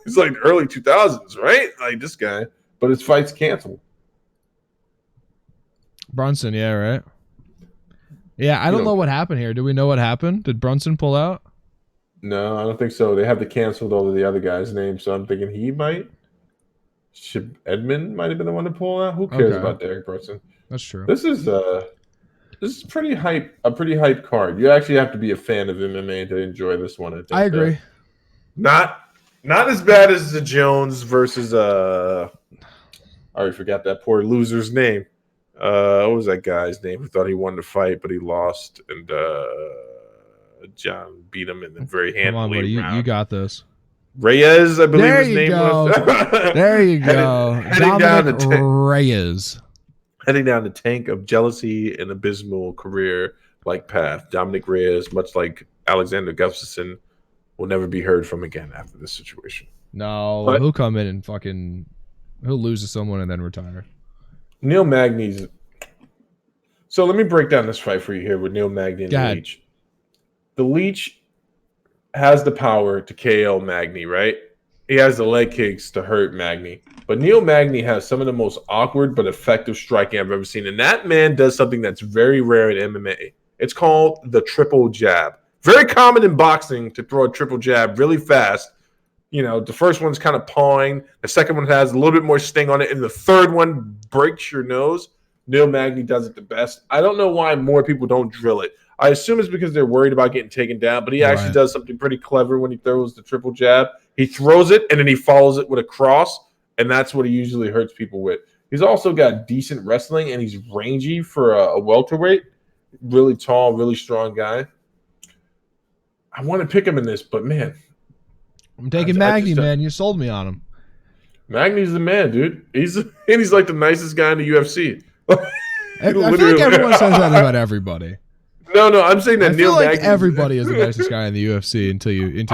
It's like early 2000s, right? Like this guy. But his fight's canceled. Brunson, yeah, right? Yeah, I don't know what happened here. Do we know what happened? Did Brunson pull out? No, I don't think so. They have to cancel over the other guy's name, so I'm thinking he might. Edmund might have been the one to pull out. Who cares about Derek Brunson? That's true. This is pretty hype. A pretty hype card. You actually have to be a fan of MMA to enjoy this one. I think. I agree. Not as bad as the Jones versus I already forgot that poor loser's name. What was that guy's name who thought he won the fight but he lost, and John beat him in the very handily. Come on, buddy. You got this. Reyes, I believe his name was. There you go. Dominic Reyes. Heading down the tank of jealousy and abysmal career-like path. Dominic Reyes, much like Alexander Gustafsson, will never be heard from again after this situation. No, he'll come in and he'll lose to someone and then retire. Neil Magny's. So let me break down this fight for you here with Neil Magny and the Leech. The Leech has the power to KO Magny, right? he has the leg kicks to hurt Magny. But Neil Magny has some of the most awkward but effective striking I've ever seen. And that man does something that's very rare in MMA. It's called the triple jab. Very common in boxing to throw a triple jab really fast. You know, the first one's kind of pawing. The second one has a little bit more sting on it. And the third one breaks your nose. Neil Magny does it the best. I don't know why more people don't drill it. I assume it's because they're worried about getting taken down, but he actually does something pretty clever when he throws the triple jab. He throws it, and then he follows it with a cross, and that's what he usually hurts people with. He's also got decent wrestling, and he's rangy for a welterweight. Really tall, really strong guy. I want to pick him in this, but, man. I'm taking Magny, man. You sold me on him. Magny's the man, dude. He's like the nicest guy in the UFC. I feel like everyone says that about everybody. No, I'm saying that I feel Neil like Magny, everybody is the nicest guy in the UFC until you really.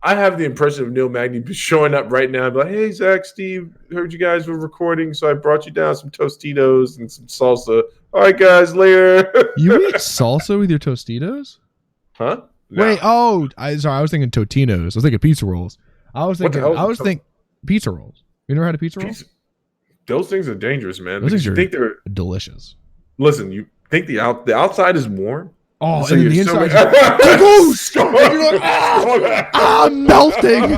I have the impression of Neil Magny showing up right now and be like, hey, Zach, Steve, heard you guys were recording, so I brought you down some Tostitos and some salsa. All right, guys, later. You eat salsa with your Tostitos? Huh? No. Wait, sorry, I was thinking Totinos. I was thinking pizza rolls. I was thinking pizza rolls. You never had a pizza roll? Those things are dangerous, man. Those things you think they're delicious. Listen, you think the outside is warm? Oh, so and the inside I'm melting.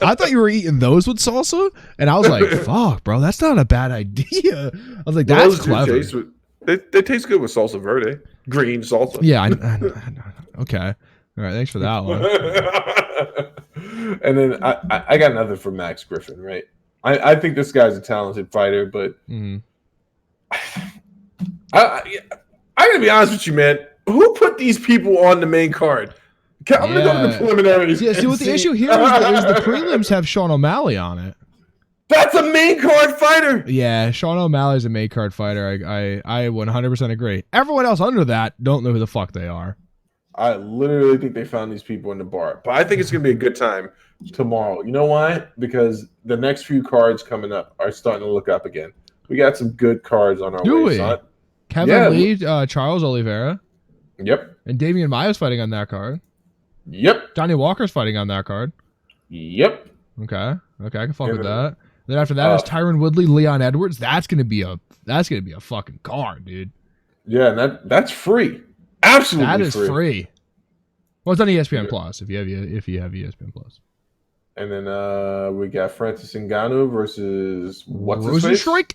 I thought you were eating those with salsa, and I was like, fuck, bro, that's not a bad idea. I was like, that's clever. They taste good with salsa verde. Green salsa. Yeah, I know. Okay. All right, thanks for that one. And then I got nothing for Max Griffin, right? I think this guy's a talented fighter, but I gotta be honest with you, man. Who put these people on the main card? I'm gonna go to the preliminaries. Yeah, see what the issue here is the prelims have Sean O'Malley on it. That's a main card fighter. Yeah, Sean O'Malley's a main card fighter. I 100% agree. Everyone else under that don't know who the fuck they are. I literally think they found these people in the bar. But I think it's going to be a good time tomorrow. You know why? Because the next few cards coming up are starting to look up again. We got some good cards on our way. Son. Kevin Lee, Charles Oliveira. Yep. And Damian Maia's fighting on that card. Yep. Johnny Walker's fighting on that card. Yep. Okay, I can fuck with that. Then after that is Tyron Woodley, Leon Edwards. That's gonna be a fucking card, dude. Yeah, and that's free. Absolutely, that is free. Well, it's on ESPN Plus if you have ESPN Plus. And then we got Francis Ngannou versus what's his face? Rosenstrike.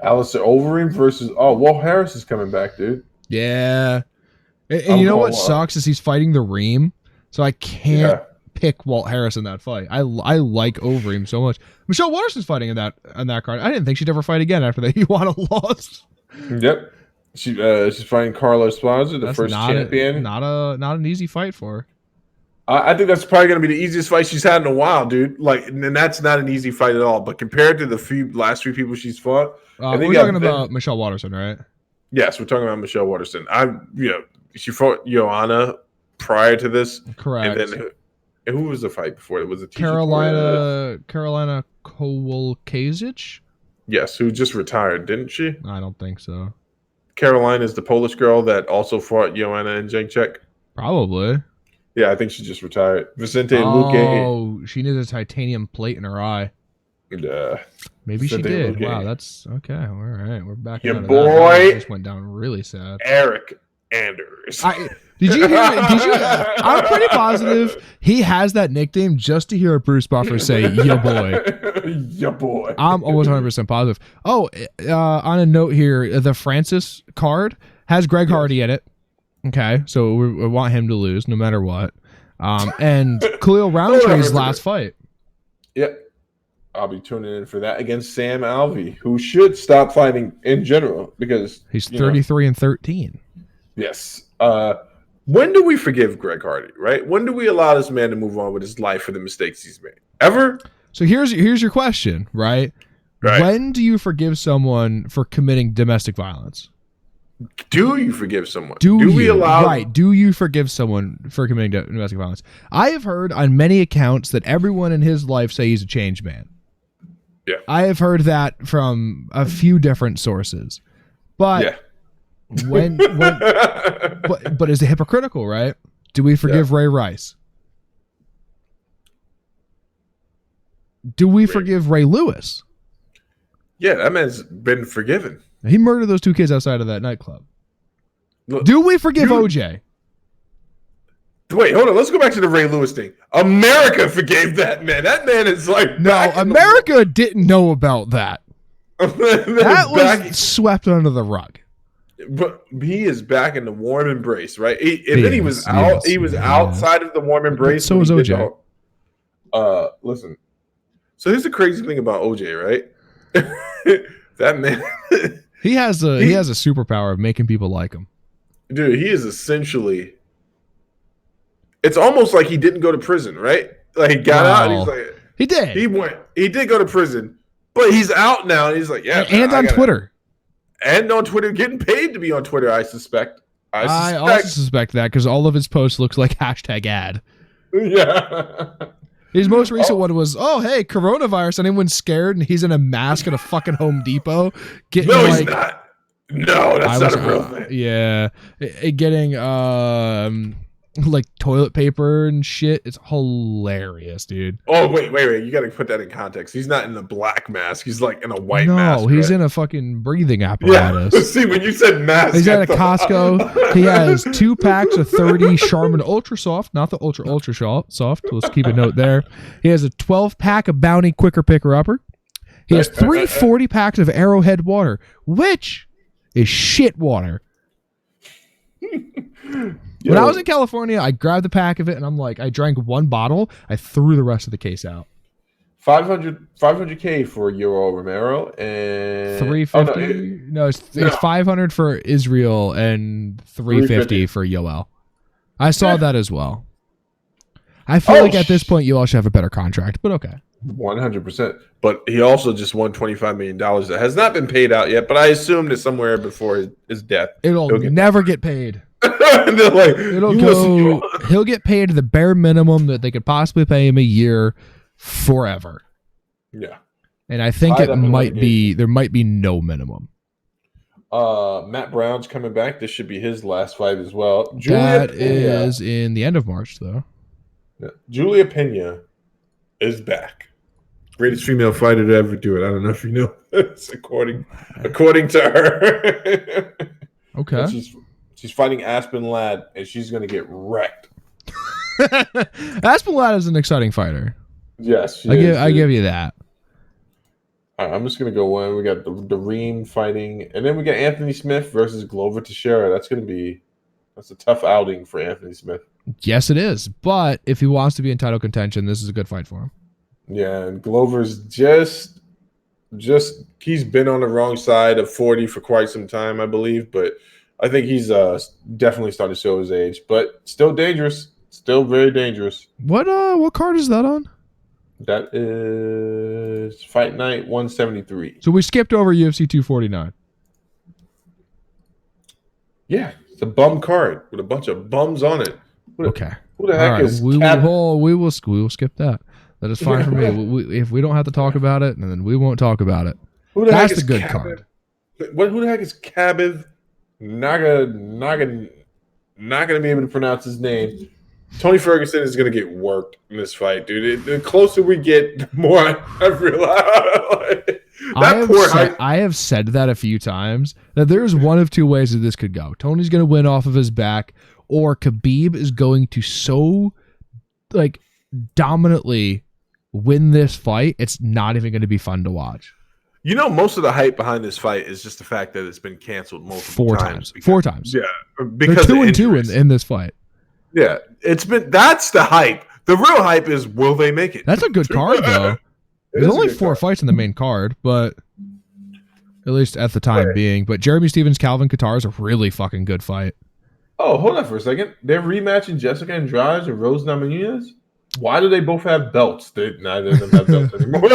Alistair Overeem versus Walt Harris is coming back, dude. Yeah, and you know what sucks is he's fighting the Reem, so I can't pick Walt Harris in that fight. I like Overeem so much. Michelle Waterson's fighting in that card. I didn't think she'd ever fight again after that Ioana lost. Yep. She's fighting Carla Esparza, the first champion. Not an easy fight for her. I think that's probably going to be the easiest fight she's had in a while, dude. And that's not an easy fight at all. But compared to the last few people she's fought, we're talking about Michelle Waterson, right? Yes, we're talking about Michelle Waterson. She fought Joanna prior to this. Correct. And then who was the fight before? It was Carolina Kowalkiewicz? Yes, who just retired, didn't she? I don't think so. Caroline is the Polish girl that also fought Joanna and Jędrzejczyk. Probably. Yeah, I think she just retired. Vicente Luque. Oh, she needs a titanium plate in her eye. Maybe Vicente she did. Luque. Wow, that's okay. All right, we're back. Your boy just went down really sad. Eric Anders. Did you hear it? I'm pretty positive he has that nickname just to hear a Bruce Buffer say, "Ya boy." Ya boy. I'm almost 100% positive. Oh, on a note here, the Francis card has Greg Hardy in it. Okay, so we want him to lose no matter what. And Khalil Roundtree's last fight. Yep. I'll be tuning in for that against Sam Alvey, who should stop fighting in general because he's 33-13. Yes. When do we forgive Greg Hardy, right? When do we allow this man to move on with his life for the mistakes he's made? Ever? So here's your question, right? When do you forgive someone for committing domestic violence? Do you forgive someone? Do you forgive someone for committing domestic violence? I have heard on many accounts that everyone in his life say he's a changed man. Yeah. I have heard that from a few different sources. But but is it hypocritical, right? Do we forgive Ray Rice? Do we forgive Ray Lewis? Yeah, that man's been forgiven. He murdered those 2 kids outside of that nightclub. Look, do we forgive OJ? Wait, hold on. Let's go back to the Ray Lewis thing. America forgave that man. That man is like... No, America didn't know about that. That was swept under the rug. But he is back in the warm embrace, right? Then he was out. He was outside of the warm embrace. So was OJ. Listen. So here's the crazy thing about OJ, right? That man, he has a superpower of making people like him. Dude, he is essentially. It's almost like he didn't go to prison, right? Like he got out. And he's like, he did. He did go to prison, but he's out now. And he's like, yeah, and on Twitter. And on Twitter, getting paid to be on Twitter, I suspect. I also suspect that because all of his posts looks like #ad. Yeah. His most recent one was, oh, hey, coronavirus. Anyone's scared? And he's in a mask at a fucking Home Depot. He's not. No, that's not a real thing. Yeah. Getting like toilet paper and shit. It's hilarious, dude. Oh, wait. You got to put that in context. He's not in a black mask. He's like in a white mask. No, he's in a fucking breathing apparatus. Yeah. See, when you said mask. He's at a Costco. He has 2 packs of 30 Charmin Ultra Soft, not the Ultra Soft. Let's keep a note there. He has a 12-pack of Bounty Quicker Picker Upper. He has 3 40-packs of Arrowhead water, which is shit water. When I was in California, I grabbed a pack of it, and I'm like, I drank 1 bottle. I threw the rest of the case out. 500K for Yoel Romero and 350. It's 500 for Israel and 350 for Yoel. I saw that as well. I feel like at this point, Yoel should have a better contract, but okay. 100%. But he also just won $25 million that has not been paid out yet, but I assumed it's somewhere before his death. It'll never get paid. Like, he'll get paid the bare minimum that they could possibly pay him a year forever. Yeah. And I think there might be no minimum. Matt Brown's coming back. This should be his last fight as well. That is in the end of March, though. Yeah. Julia Pena is back. Greatest female fighter to ever do it. I don't know if you know this, according to her. Okay. She's fighting Aspen Ladd, and she's going to get wrecked. Aspen Ladd is an exciting fighter. Yes, I give you that. All right, I'm just going to go one. We got the Reem fighting, and then we got Anthony Smith versus Glover Teixeira. That's a tough outing for Anthony Smith. Yes, it is. But if he wants to be in title contention, this is a good fight for him. Yeah, and Glover's just he's been on the wrong side of 40 for quite some time, I believe, but I think he's definitely starting to show his age, but still dangerous. Still very dangerous. What card is that on? That is Fight Night 173. So we skipped over UFC 249. Yeah, it's a bum card with a bunch of bums on it. Okay. Who the heck is we will skip that. That is fine for me. If we don't have to talk about it, then we won't talk about it. That's the good card. Who the heck is Khabib? Not gonna be able to pronounce his name. Tony Ferguson is gonna get worked in this fight, dude. The closer we get, the more I realize. I have said that a few times, that there's one of 2 ways that this could go. Tony's gonna win off of his back, or Khabib is going to so dominantly win this fight, it's not even going to be fun to watch. You know, most of the hype behind this fight is just the fact that it's been canceled multiple times. 4 times. Yeah, because they're 2-2 in this fight. Yeah, that's the hype. The real hype is, will they make it? That's a good card, though. There's only 4 fights in the main card, but at least at the time being. But Jeremy Stevens, Calvin Kattar is a really fucking good fight. Oh, hold on for a second. They're rematching Jessica Andrade and Rose Namajunas? Why do they both have belts? Neither of them have belts anymore.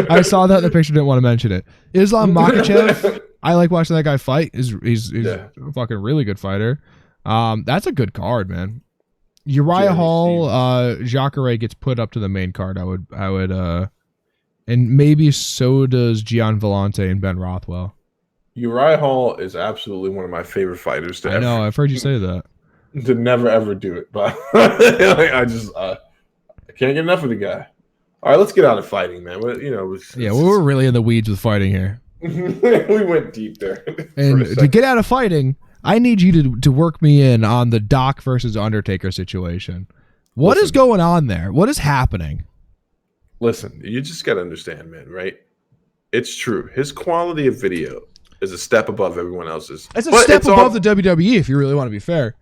I saw that in the picture, didn't want to mention it. Islam Makhachev, I like watching that guy fight. He's a fucking really good fighter. That's a good card, man. Uriah Hall, Jacare gets put up to the main card. I would, and maybe so does Gian Vellante and Ben Rothwell. Uriah Hall is absolutely one of my favorite fighters to ever. I know, I've heard you say that. to never ever do it, but like, I can't get enough of the guy. All right, let's get out of fighting, man. We're really in the weeds with fighting here. We went deep there. And to get out of fighting, I need you to work me in on the Doc versus Undertaker situation. What is going on there? What is happening? Listen, you just got to understand, man, right? It's true. His quality of video is a step above everyone else's. It's a step above the WWE, if you really want to be fair.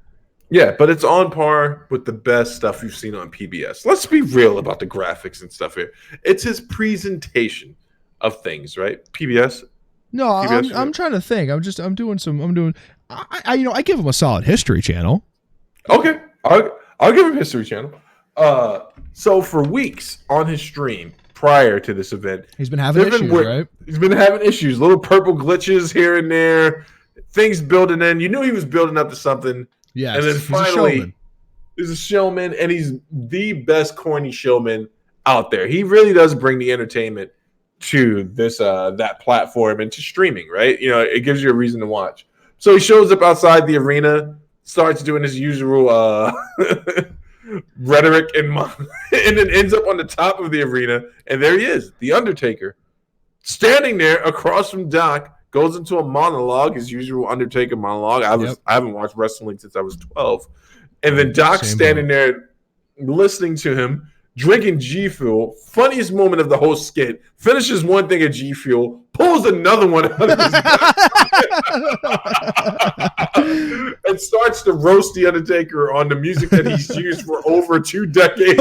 Yeah, but it's on par with the best stuff you've seen on PBS. Let's be real about the graphics and stuff here. It's his presentation of things, right? PBS. No, PBS, I'm trying to think. I give him a solid History Channel. Okay, I'll give him History Channel. So for weeks on his stream prior to this event, he's been having issues, right? He's been having issues, little purple glitches here and there, things building in. You knew he was building up to something. Yes, and then finally, he's a showman, and he's the best corny showman out there. He really does bring the entertainment to this that platform and to streaming, right? You know, it gives you a reason to watch. So he shows up outside the arena, starts doing his usual rhetoric and then ends up on the top of the arena, and there he is, the Undertaker, standing there across from Doc. Goes into a monologue, his usual Undertaker monologue. I haven't watched wrestling since I was 12. And then Doc's standing there listening to him, drinking G Fuel. Funniest moment of the whole skit. Finishes one thing of G Fuel, pulls another one out of his mouth, and starts to roast the Undertaker on the music that he's used for over 2 decades.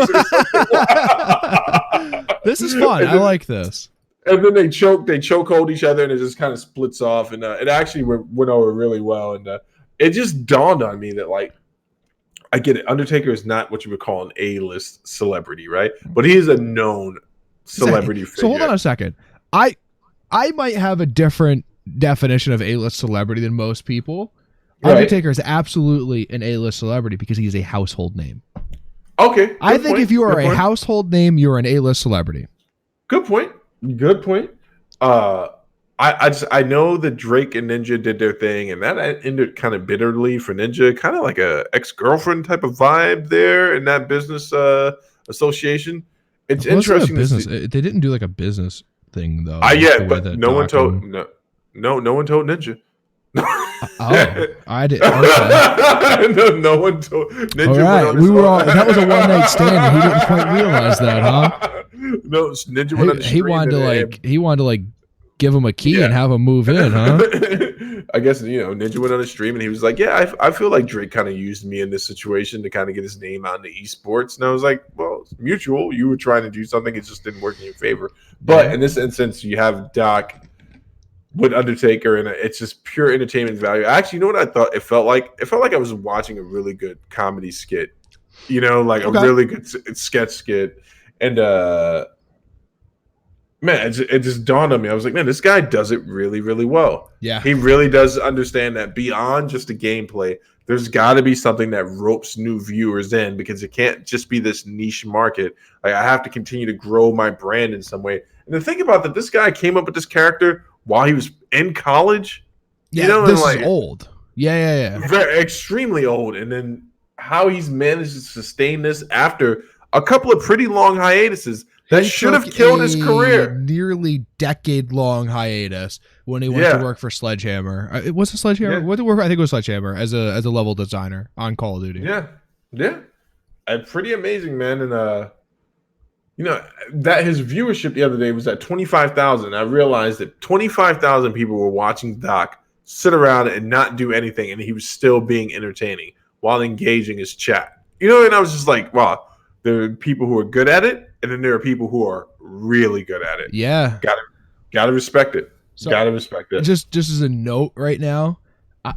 This is fun. I like this. And then they choke hold each other, and it just kind of splits off. And it actually went over really well. And it just dawned on me that, like, I get it. Undertaker is not what you would call an A-list celebrity, right? But he is a known celebrity figure. So hold on a second. I might have a different definition of A-list celebrity than most people. Right. Undertaker is absolutely an A-list celebrity because he is a household name. Okay. I think if you are a household name, you're an A-list celebrity. Good point. Good point. I know that Drake and Ninja did their thing, and that ended kind of bitterly for Ninja, kind of like a ex-girlfriend type of vibe there in that business association. It's interesting. They didn't do like a business thing though. But no one told Ninja. I did. Okay. No one told Ninja. All right, that was a one-night stand, and he didn't quite realize that, huh? No, Ninja went on the stream. He wanted to give him a key and have him move in, huh? I guess Ninja went on a stream and he was like, "Yeah, I feel like Drake kind of used me in this situation to kind of get his name out in the esports." And I was like, "Well, it's mutual. You were trying to do something; it just didn't work in your favor." But in this instance, you have Doc with Undertaker, and it's just pure entertainment value. Actually, you know what I thought? It felt like I was watching a really good comedy skit. A really good sketch skit. And man, it just dawned on me. I was like, man, this guy does it really, really well. Yeah. He really does understand that beyond just the gameplay, there's got to be something that ropes new viewers in, because it can't just be this niche market. Like, I have to continue to grow my brand in some way. And then think about that. This guy came up with this character while he was in college. Yeah, this is old. Yeah. Very, extremely old. And then how he's managed to sustain this after a couple of pretty long hiatuses that should have killed his career. Nearly decade-long hiatus when he went to work for Sledgehammer. It was a Sledgehammer. Yeah. What did work? I think it was Sledgehammer as a level designer on Call of Duty. Yeah. Pretty amazing, man. And that his viewership the other day was at 25,000. I realized that 25,000 people were watching Doc sit around and not do anything, and he was still being entertaining while engaging his chat. And I was just like, wow. There are people who are good at it, and then there are people who are really good at it. Yeah. Gotta respect it. Gotta respect it. Just as a note right now,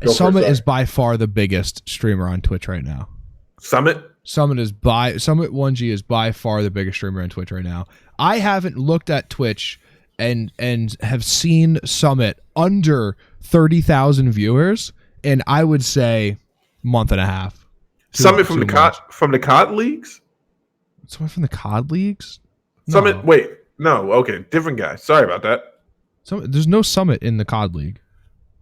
Summit is by far the biggest streamer on Twitch right now. Summit 1G is by far the biggest streamer on Twitch right now. I haven't looked at Twitch and have seen Summit under 30,000 viewers, and I would say month and a half. Summit from the COD leagues? Someone from the COD leagues? No. Summit? Wait, no. Okay, different guy. Sorry about that. There's no Summit in the COD league.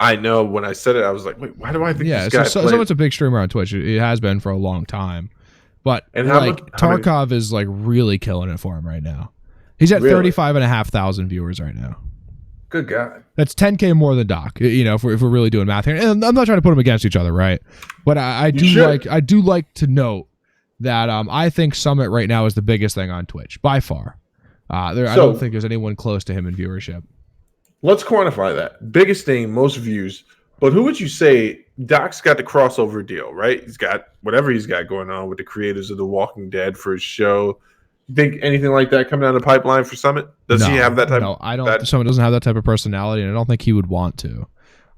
I know when I said it, I was like, wait, why do I think Yeah, this guy played? someone's a big streamer on Twitch. It has been for a long time. But And Tarkov is like really killing it for him right now. He's at Really? 35,500 viewers right now. Good God. That's 10K more than Doc. You know, if we're really doing math here, and I'm not trying to put them against each other, right? But I do like to note that I think Summit right now is the biggest thing on Twitch by far. I don't think there's anyone close to him in viewership. Let's quantify that. Biggest thing, most views. But who would you say? Doc's got the crossover deal, right? He's got whatever he's got going on with the creators of The Walking Dead for his show. You think anything like that coming down the pipeline for Summit? Does he have that type? No, I don't. Summit doesn't have that type of personality, and I don't think he would want to.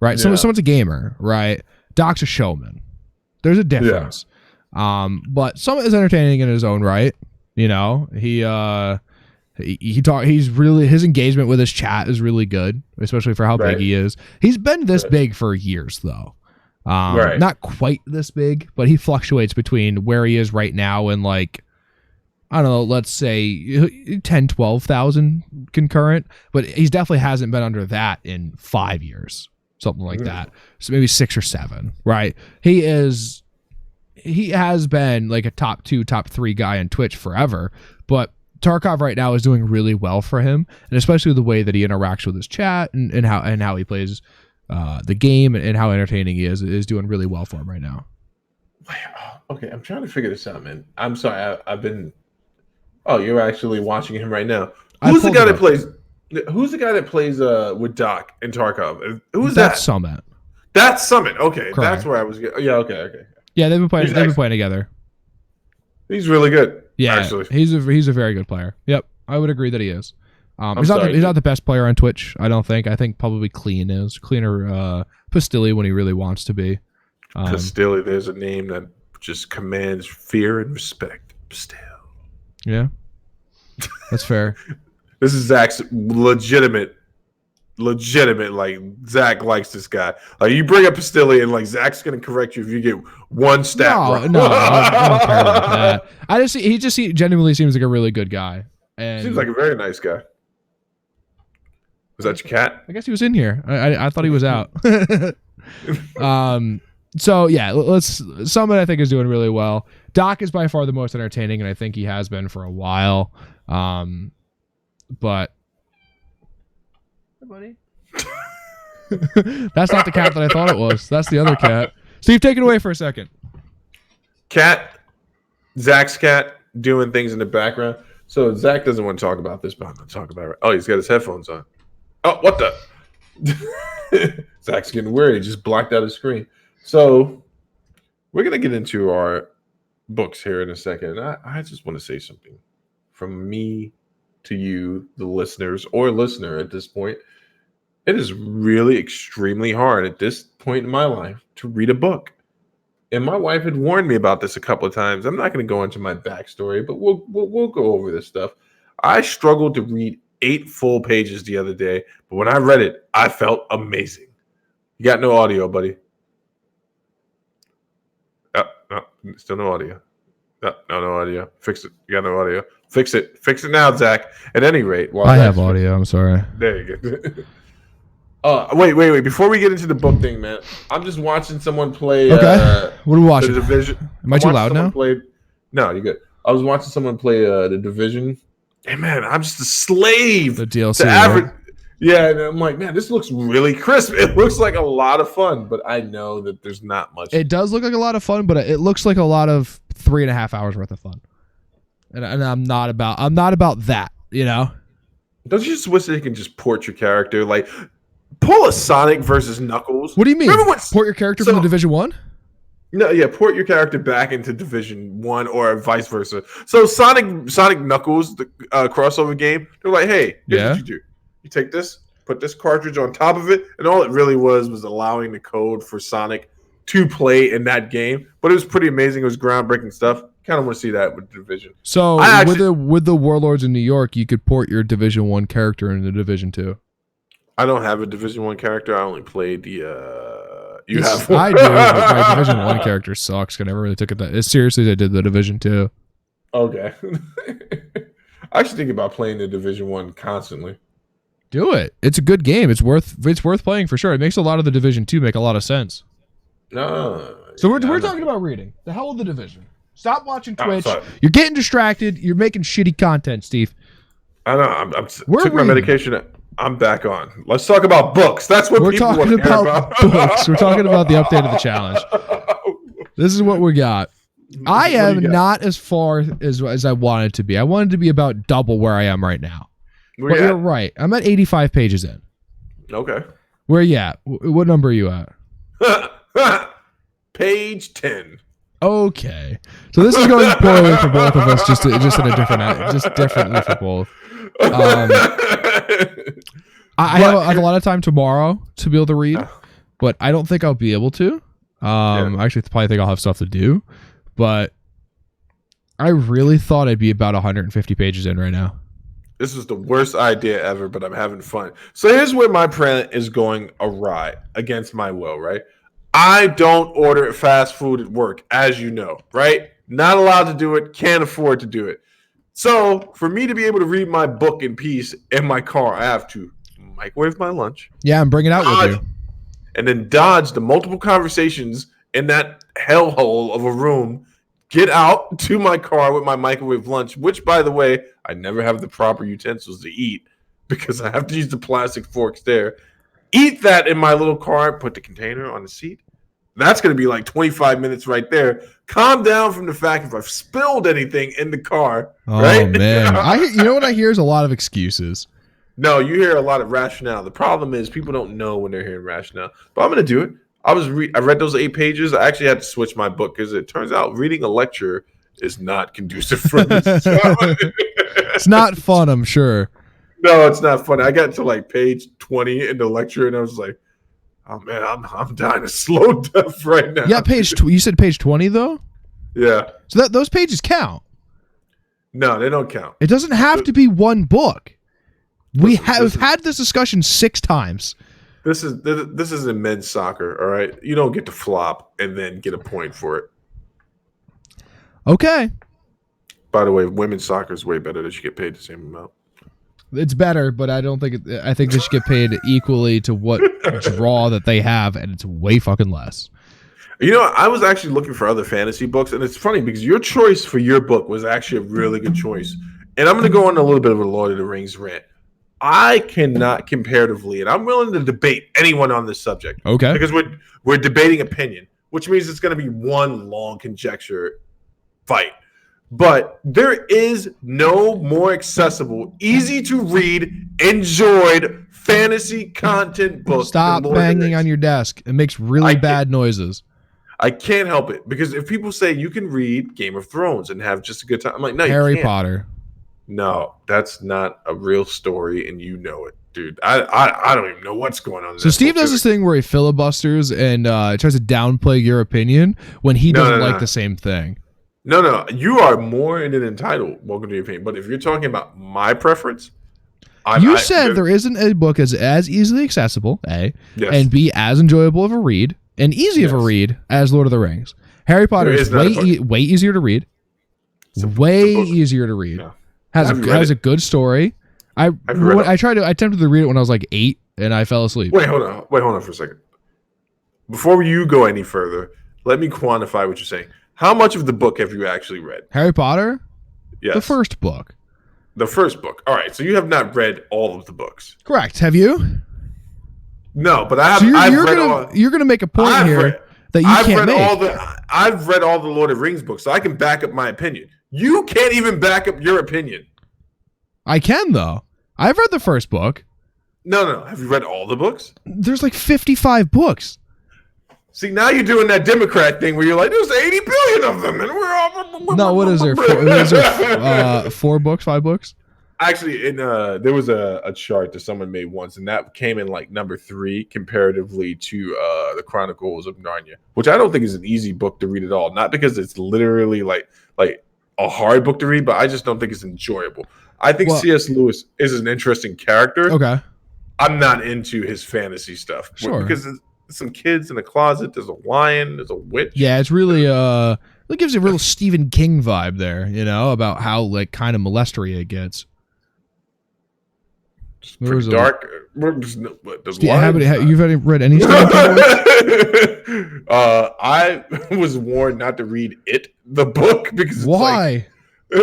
Right? Yeah. Someone's a gamer, right? Doc's a showman. There's a difference. Yeah. But Summit is entertaining in his own right. You know, he's really, his engagement with his chat is really good, especially for how big he is. He's been this big for years though. Not quite this big, but he fluctuates between where he is right now and like, I don't know, let's say 10, 12,000 concurrent, but he definitely hasn't been under that in 5 years, something like that. So maybe 6 or 7, right? He has been like a top 2, top 3 guy in Twitch forever, but Tarkov right now is doing really well for him, and especially the way that he interacts with his chat and how he plays the game and how entertaining he is doing really well for him right now. Okay, I'm trying to figure this out, man. I'm sorry, I've been. Oh, you're actually watching him right now. Who's the guy that plays? Who's the guy that plays with Doc and Tarkov? Who's that? That's Summit. That's Summit. Okay, correct. That's where I was. Yeah. Okay. Yeah, they've been playing. They've been playing together. He's really good. Yeah, actually, he's a very good player. Yep, I would agree that he is. He's not the best player on Twitch. I don't think. I think probably Clean is cleaner. Pastilli when he really wants to be. Pastilli, there's a name that just commands fear and respect. Pastilli. Yeah, that's fair. This is Zach's legitimate. Like Zach likes this guy. Like you bring up Pastilli and like Zach's gonna correct you if you get one stat wrong. No, I don't care about that. He genuinely seems like a really good guy. And seems like a very nice guy. Was that your cat? I guess he was in here. I thought he was out. So yeah, Summit I think is doing really well. Doc is by far the most entertaining, and I think he has been for a while. But buddy. That's not the cat that I thought it was. That's the other cat. Steve, take it away for a second. Cat, Zach's cat, doing things in the background. So Zach doesn't want to talk about this, but I'm going to talk about it. Oh, he's got his headphones on. Oh, what the? Zach's getting weird. He just blocked out his screen. So we're going to get into our books here in a second. I just want to say something from me to you, the listeners or listener at this point. It is really extremely hard at this point in my life to read a book. And my wife had warned me about this a couple of times. I'm not going to go into my backstory, but we'll go over this stuff. I struggled to read 8 full pages the other day, but when I read it, I felt amazing. You got no audio, buddy. No, still no audio. No audio. Fix it. You got no audio. Fix it. Fix it now, Zach. At any rate, I have audio. I'm sorry. There you go. Wait. Before we get into the book thing, man, I'm just watching someone play. Okay. What are we watching? The Division. Am I too loud now? No, you're good. I was watching someone play the Division. And man, I'm just a slave. The DLC. To average. Yeah, and I'm like, man, this looks really crisp. It looks like a lot of fun, but I know that there's not much. It does look like a lot of fun, but it looks like a lot of 3.5 hours worth of fun. And I'm not about that, you know? Don't you just wish they can just port your character? Like, pull a Sonic versus Knuckles. What do you mean? Port your character from the Division 1? No, yeah, port your character back into Division 1 or vice versa. So Sonic Knuckles, the crossover game, they're like, hey, here's what you do. You take this, put this cartridge on top of it, and all it really was allowing the code for Sonic to play in that game. But it was pretty amazing. It was groundbreaking stuff. Kind of want to see that with Division. So with the Warlords in New York, you could port your Division 1 character into Division 2. I don't have a Division 1 character. I only played the you have one. I do, but my Division 1 character sucks. I never really took it that as seriously as I did the Division 2. Okay. I actually think about playing the Division 1 constantly. Do it. It's a good game. It's worth playing for sure. It makes a lot of the Division 2 make a lot of sense. No. So we're talking about reading. The hell of the Division. Stop watching Twitch. Sorry. You're getting distracted. You're making shitty content, Steve. I know. I took my medication. I'm back on. Let's talk about books. That's what people want to hear about. Books. We're talking about the update of the challenge. This is what we got. I am not as far as I wanted to be. I wanted to be about double where I am right now. But you're right. I'm at 85 pages in. Okay. Where are you at? What number are you at? Page 10. Okay. So this is going poorly for both of us, just in a differently for both. I have a lot of time tomorrow to be able to read, but I don't think I'll be able to. I actually probably think I'll have stuff to do, but I really thought I'd be about 150 pages in right now. This is the worst idea ever, but I'm having fun. So here's where my plan is going awry against my will, right? I don't order fast food at work, as you know, right? Not allowed to do it, can't afford to do it. So for me to be able to read my book in peace in my car, I have to microwave my lunch. Yeah, I'm bringing it out with you. And then dodge the multiple conversations in that hellhole of a room. Get out to my car with my microwave lunch, which, by the way, I never have the proper utensils to eat because I have to use the plastic forks there. Eat that in my little car, put the container on the seat. That's going to be like 25 minutes right there. Calm down from the fact if I've spilled anything in the car. Oh, right? Man. You know what I hear is a lot of excuses. No, you hear a lot of rationale. The problem is people don't know when they're hearing rationale. But I'm going to do it. I read those 8 pages. I actually had to switch my book because it turns out reading a lecture is not conducive for me. It's not fun, I'm sure. No, it's not funny. I got to like page 20 in the lecture, and I was like, "Oh man, I'm dying of slow death right now." Yeah, you said page 20 though. Yeah. So those pages count. No, they don't count. It doesn't have to be one book. We've had this discussion 6 times. This is in men's soccer, all right? You don't get to flop and then get a point for it. Okay. By the way, women's soccer is way better. They should get paid the same amount. It's better, but I don't think I think they should get paid equally to what draw that they have, and it's way fucking less. You know, I was actually looking for other fantasy books, and it's funny because your choice for your book was actually a really good choice. And I'm going to go on a little bit of a Lord of the Rings rant. I cannot comparatively, and I'm willing to debate anyone on this subject. Okay. Because we're debating opinion, which means it's going to be one long conjecture fight. But there is no more accessible, easy to read, enjoyed fantasy content book. Stop banging on your desk. It makes really bad noises. I can't help it because if people say you can read Game of Thrones and have just a good time, I'm like, no, Harry you can't. Potter. No, that's not a real story, and you know it, dude. I don't even know what's going on. So Steve does this thing where he filibusters and tries to downplay your opinion when he doesn't like the same thing. No, you are more than entitled. Welcome to your opinion. But if you're talking about my preference, you said there isn't a book as easily accessible, A, yes, and B, as enjoyable of a read and easy of a read as Lord of the Rings. Harry Potter is way easier to read. Way easier to read. Yeah. Has a good story. I attempted to read it when I was like 8 and I fell asleep. Wait, hold on for a second. Before you go any further, let me quantify what you're saying. How much of the book have you actually read? Harry Potter? Yes. The first book. The first book. All right, so you have not read all of the books. Correct. Have you? No, but I have. So you're gonna make a point here that you can't make. I've read all the Lord of the Rings books, so I can back up my opinion. You can't even back up your opinion. I can, though. I've read the first book. No. Have you read all the books? There's like 55 books. See, now you're doing that Democrat thing where you're like, there's 80 billion of them, and we're all... No, what is there? 4 books, 5 books? Actually, there was a chart that someone made once, and that came in like number 3 comparatively to the Chronicles of Narnia, which I don't think is an easy book to read at all. Not because it's literally like a hard book to read, but I just don't think it's enjoyable. I think C.S. Lewis is an interesting character. Okay. I'm not into his fantasy stuff. Sure. Because there's some kids in a closet, there's a lion, there's a witch. Yeah, it's really it gives a real Stephen King vibe there, about how like kind of molestery it gets. It's pretty dark. You've already read any Stephen King books? I was warned not to read the book, because it's why?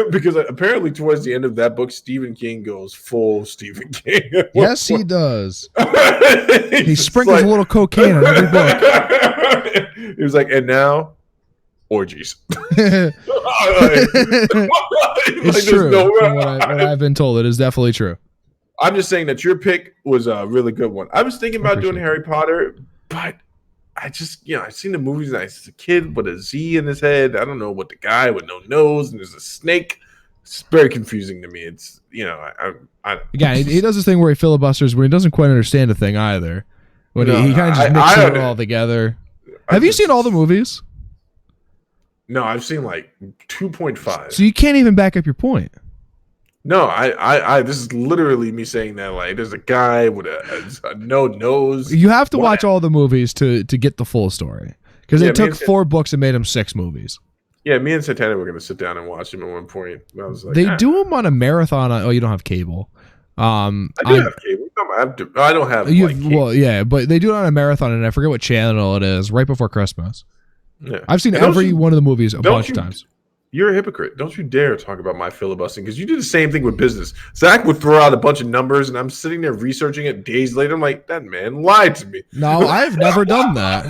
Because apparently towards the end of that book, Stephen King goes full Stephen King. Yes, he does. He sprinkles a little cocaine on every book. He was like, and now, orgies. It's true. From what I've been told, it is definitely true. I'm just saying that your pick was a really good one. I was thinking about doing Harry Potter, but I just, I've seen the movies as a kid with a Z in his head. I don't know what the guy with no nose and there's a snake. It's very confusing to me. It's, Again, he does this thing where he filibusters when he doesn't quite understand a thing either. When he kind of just mixes it all together. Have you seen all the movies? No, I've seen like 2.5. So you can't even back up your point. No, I this is literally me saying that, like, there's a guy with a no nose. You have to watch all the movies to get the full story, because it took 4 books and made them 6 movies. Yeah, me and Santana were gonna sit down and watch them at one point. I was like, they do them on a marathon. Oh, you don't have cable. I do have cable. I don't have. Cable. Well, yeah, but they do it on a marathon, and I forget what channel it is. Right before Christmas. Yeah, I've seen every one of the movies a bunch of times. You're a hypocrite. Don't you dare talk about my filibustering, because you do the same thing with business. Zach would throw out a bunch of numbers, and I'm sitting there researching it days later. I'm like, that man lied to me. No, I've never done that.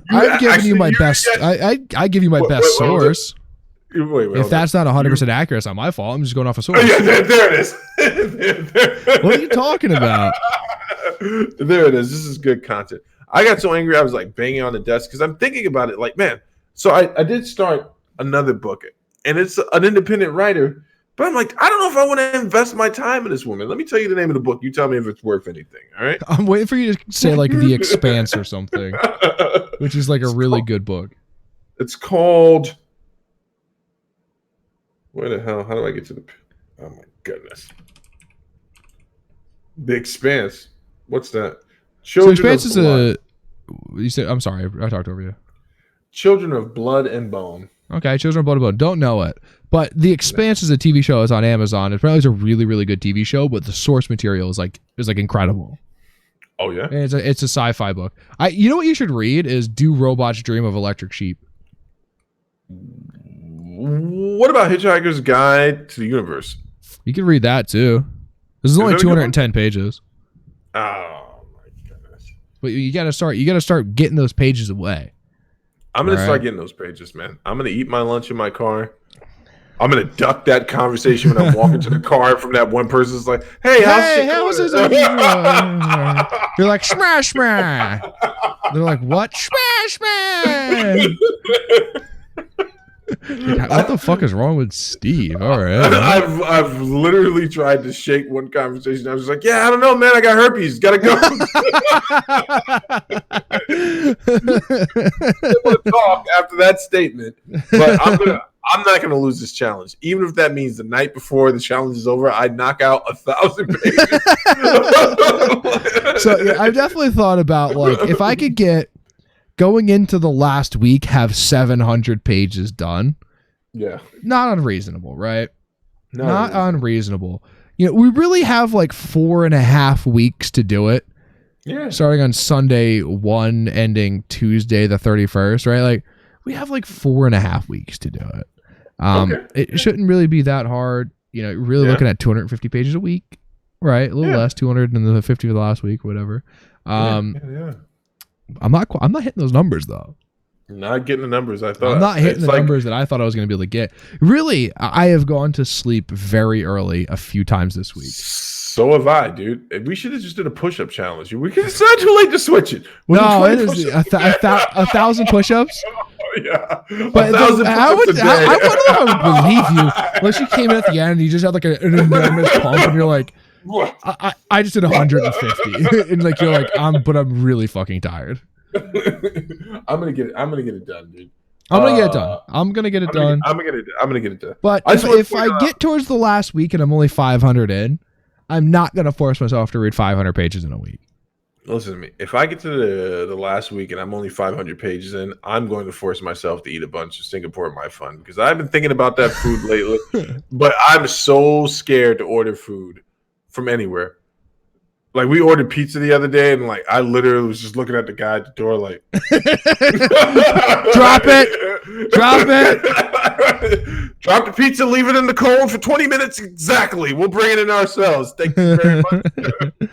I've given you my best. I give you my best source. If that's not 100% accurate, it's not my fault. I'm just going off a source. Oh, yeah, there it is. What are you talking about? There it is. This is good content. I got so angry I was like banging on the desk, because I'm thinking about it like, man. So I did start another book, and it's an independent writer, but I'm like, I don't know if I want to invest my time in this woman. Let me tell you the name of the book. You tell me if it's worth anything. All right. I'm waiting for you to say like The Expanse or something, which is like a really good book. It's called. Where the hell? How do I get to the? Oh my goodness. The Expanse. What's that? Children so Expanse is a. You said. I'm sorry. I talked over you. Children of Blood and Bone. Okay, Children of Blood and Bone. Don't know it, but The Expanse is a TV show. It's on Amazon. Apparently, it's a really, really good TV show. But the source material is like incredible. Oh yeah, and it's a sci-fi book. You know what you should read is Do Robots Dream of Electric Sheep? What about Hitchhiker's Guide to the Universe? You can read that too. This is only 210 pages. Oh my goodness! But you gotta start getting those pages away. I'm gonna start getting those pages, man. I'm gonna eat my lunch in my car. I'm gonna duck that conversation when I'm walking to the car from that one person. It's like, hey, how's it going? You're like, smash, smash. They're like, what? Smash, smash. What the fuck is wrong with Steve? All right. I've literally tried to shake one conversation. I was like, yeah, I don't know, man. I got herpes. Gotta go. I want to talk after that statement, but I'm not gonna lose this challenge, even if that means the night before the challenge is over, I knock out 1,000 pages. So yeah, I've definitely thought about, like, if I could get going into the last week, have 700 pages done. Yeah. Not unreasonable, right? Not unreasonable. We really have like 4.5 weeks to do it. Yeah. Starting on Sunday 1, ending Tuesday the 31st, right? Like, we have like 4.5 weeks to do it. Okay. It shouldn't really be that hard. Really looking at 250 pages a week, right? A little less, 250 for the last week, whatever. Yeah. I'm not hitting those numbers though. Not getting the numbers I thought. I'm not hitting the numbers that I thought I was going to be able to get. Really, I have gone to sleep very early a few times this week. So have I, dude. We should have just did a push-up challenge. We could. It's not too late to switch it. No, it is 1,000 push-ups. Yeah, but I don't know if I would believe you unless you came in at the end and you just had like an enormous pump and you're like, I just did 150 and like you're like I'm really fucking tired. I'm gonna get it done, dude. I'm gonna get it done. I'm gonna get it done. I'm gonna get it done. But if I get towards the last week and I'm only 500 in, I'm not gonna force myself to read 500 pages in a week. Listen to me. If I get to the last week and I'm only 500 pages in, I'm going to force myself to eat a bunch of Singapore My Fun, because I've been thinking about that food lately. But I'm so scared to order food from anywhere. Like we ordered pizza the other day, and like I literally was just looking at the guy at the door, like, Drop it, drop it, drop the pizza, leave it in the cold for 20 minutes exactly. We'll bring it in ourselves. Thank you very much.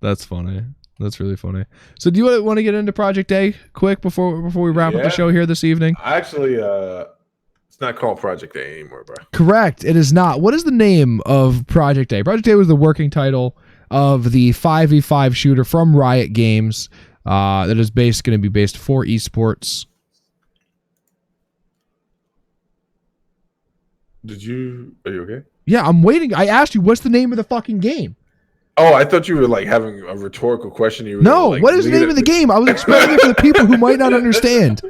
That's funny. That's really funny. So, do you want to get into Project A quick before we wrap up the show here this evening? Actually, it's not called Project A anymore, bro. Correct. It is not. What is the name of Project A? Project A was the working title of the 5v5 shooter from Riot Games that is going to be based for esports. Are you okay? Yeah, I'm waiting. I asked you, what's the name of the fucking game? Oh, I thought you were like having a rhetorical question. No, what is the name of the game? I was explaining it for the people who might not understand.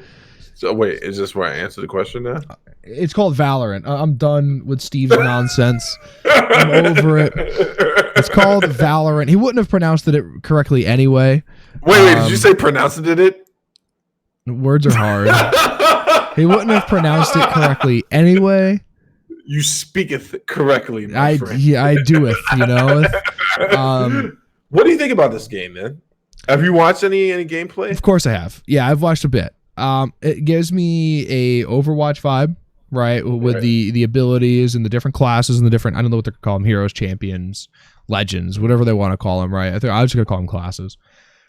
So wait, is this where I answer the question now? It's called Valorant. I'm done with Steve's nonsense. I'm over it. It's called Valorant. He wouldn't have pronounced it correctly anyway. Wait, did you say pronounced it? Words are hard. He wouldn't have pronounced it correctly anyway. You speaketh correctly, my friend. Yeah, I doeth, you know. What do you think about this game, man? Have you watched any gameplay? Of course I have. Yeah, I've watched a bit. It gives me a Overwatch vibe, right? With the abilities and the different classes and the different, I don't know what they're calling them, heroes, champions, legends, whatever they want to call them, right? I was just going to call them classes.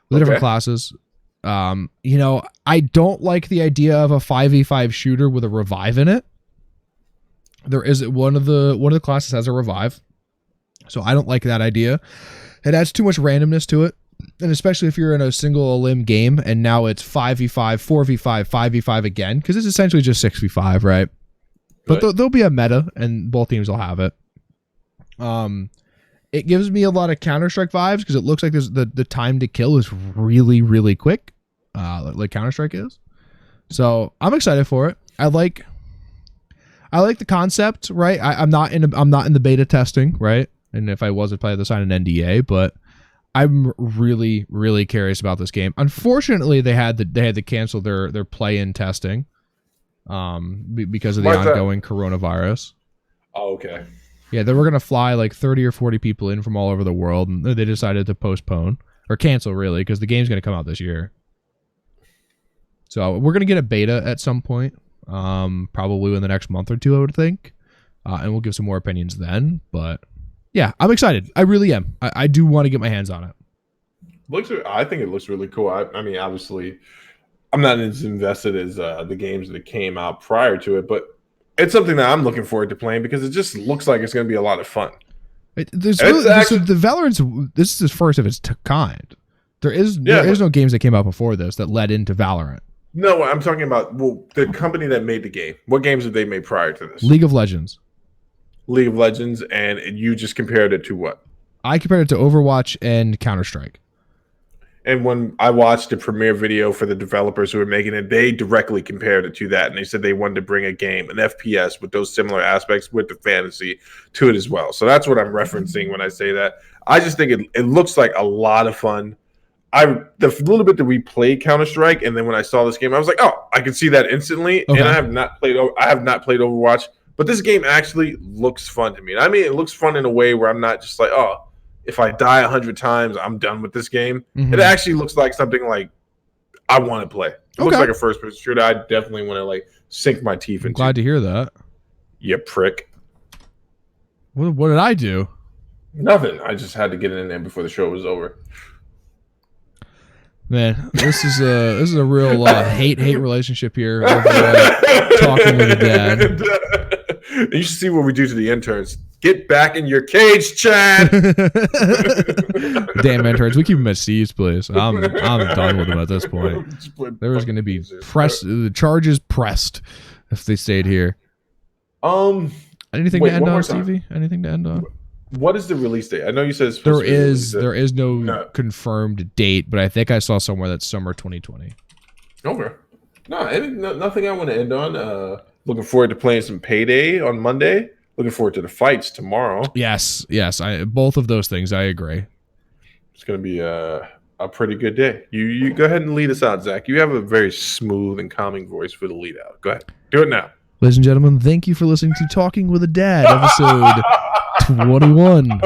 The different classes. You know, I don't like the idea of a 5v5 shooter with a revive in it. There is one of the classes has a revive. So I don't like that idea. It adds too much randomness to it. And especially if you're in a single limb game and now it's 5v5, 4v5, 5v5 again, because it's essentially just 6v5, right? But there'll be a meta and both teams will have it. It gives me a lot of Counter-Strike vibes because it looks like the time to kill is really, really quick, like Counter-Strike is. So I'm excited for it. I like the concept, right? I'm not in the beta testing, right? And if I was, I'd probably have to sign an NDA, but I'm really, really curious about this game. Unfortunately, they had to cancel their play-in testing because of the ongoing coronavirus. Oh, okay. Yeah, they were going to fly like 30 or 40 people in from all over the world, and they decided to postpone or cancel, really, because the game's going to come out this year. So we're going to get a beta at some point, probably in the next month or two, I would think, and we'll give some more opinions then, but... yeah, I'm excited. I really am. I do want to get my hands on it. I think it looks really cool. I mean, obviously, I'm not as invested as the games that came out prior to it, but it's something that I'm looking forward to playing because it just looks like it's going to be a lot of fun. The Valorant's, this is the first of its kind. There is no games that came out before this that led into Valorant. No, I'm talking about the company that made the game. What games have they made prior to this? League of Legends, and you just compared it to what? I compared it to Overwatch and Counter-Strike. And when I watched the premiere video for the developers who were making it, they directly compared it to that. And they said they wanted to bring a game, an FPS with those similar aspects with the fantasy to it as well. So that's what I'm referencing when I say that. I just think it looks like a lot of fun. The little bit that we played Counter-Strike, and then when I saw this game, I was like, oh, I can see that instantly. Okay. And I have not played Overwatch. But this game actually looks fun to me. I mean, it looks fun in a way where I'm not just like, oh, if I die 100 times, I'm done with this game. Mm-hmm. It actually looks like something like I want to play. It looks like a first-person shooter. I definitely want to like sink my teeth into. Glad to hear that. You prick. What did I do? Nothing. I just had to get it in there before the show was over. Man, this is a real hate relationship here. Talking with a dad. You should see what we do to the interns. Get back in your cage, Chad. Damn interns, we keep them at Steve's place. I'm done with them at this point. There was going to be the charges pressed if they stayed here. Anything to end on, Stevie? Anything to end on? What is the release date? I know you said there is no confirmed date, but I think I saw somewhere that's summer 2020. Okay. Nothing I want to end on. Looking forward to playing some Payday on Monday. Looking forward to the fights tomorrow. Yes. Both of those things, I agree. It's going to be a pretty good day. You go ahead and lead us out, Zach. You have a very smooth and calming voice for the lead out. Go ahead. Do it now. Ladies and gentlemen, thank you for listening to Talking with a Dad, episode 21.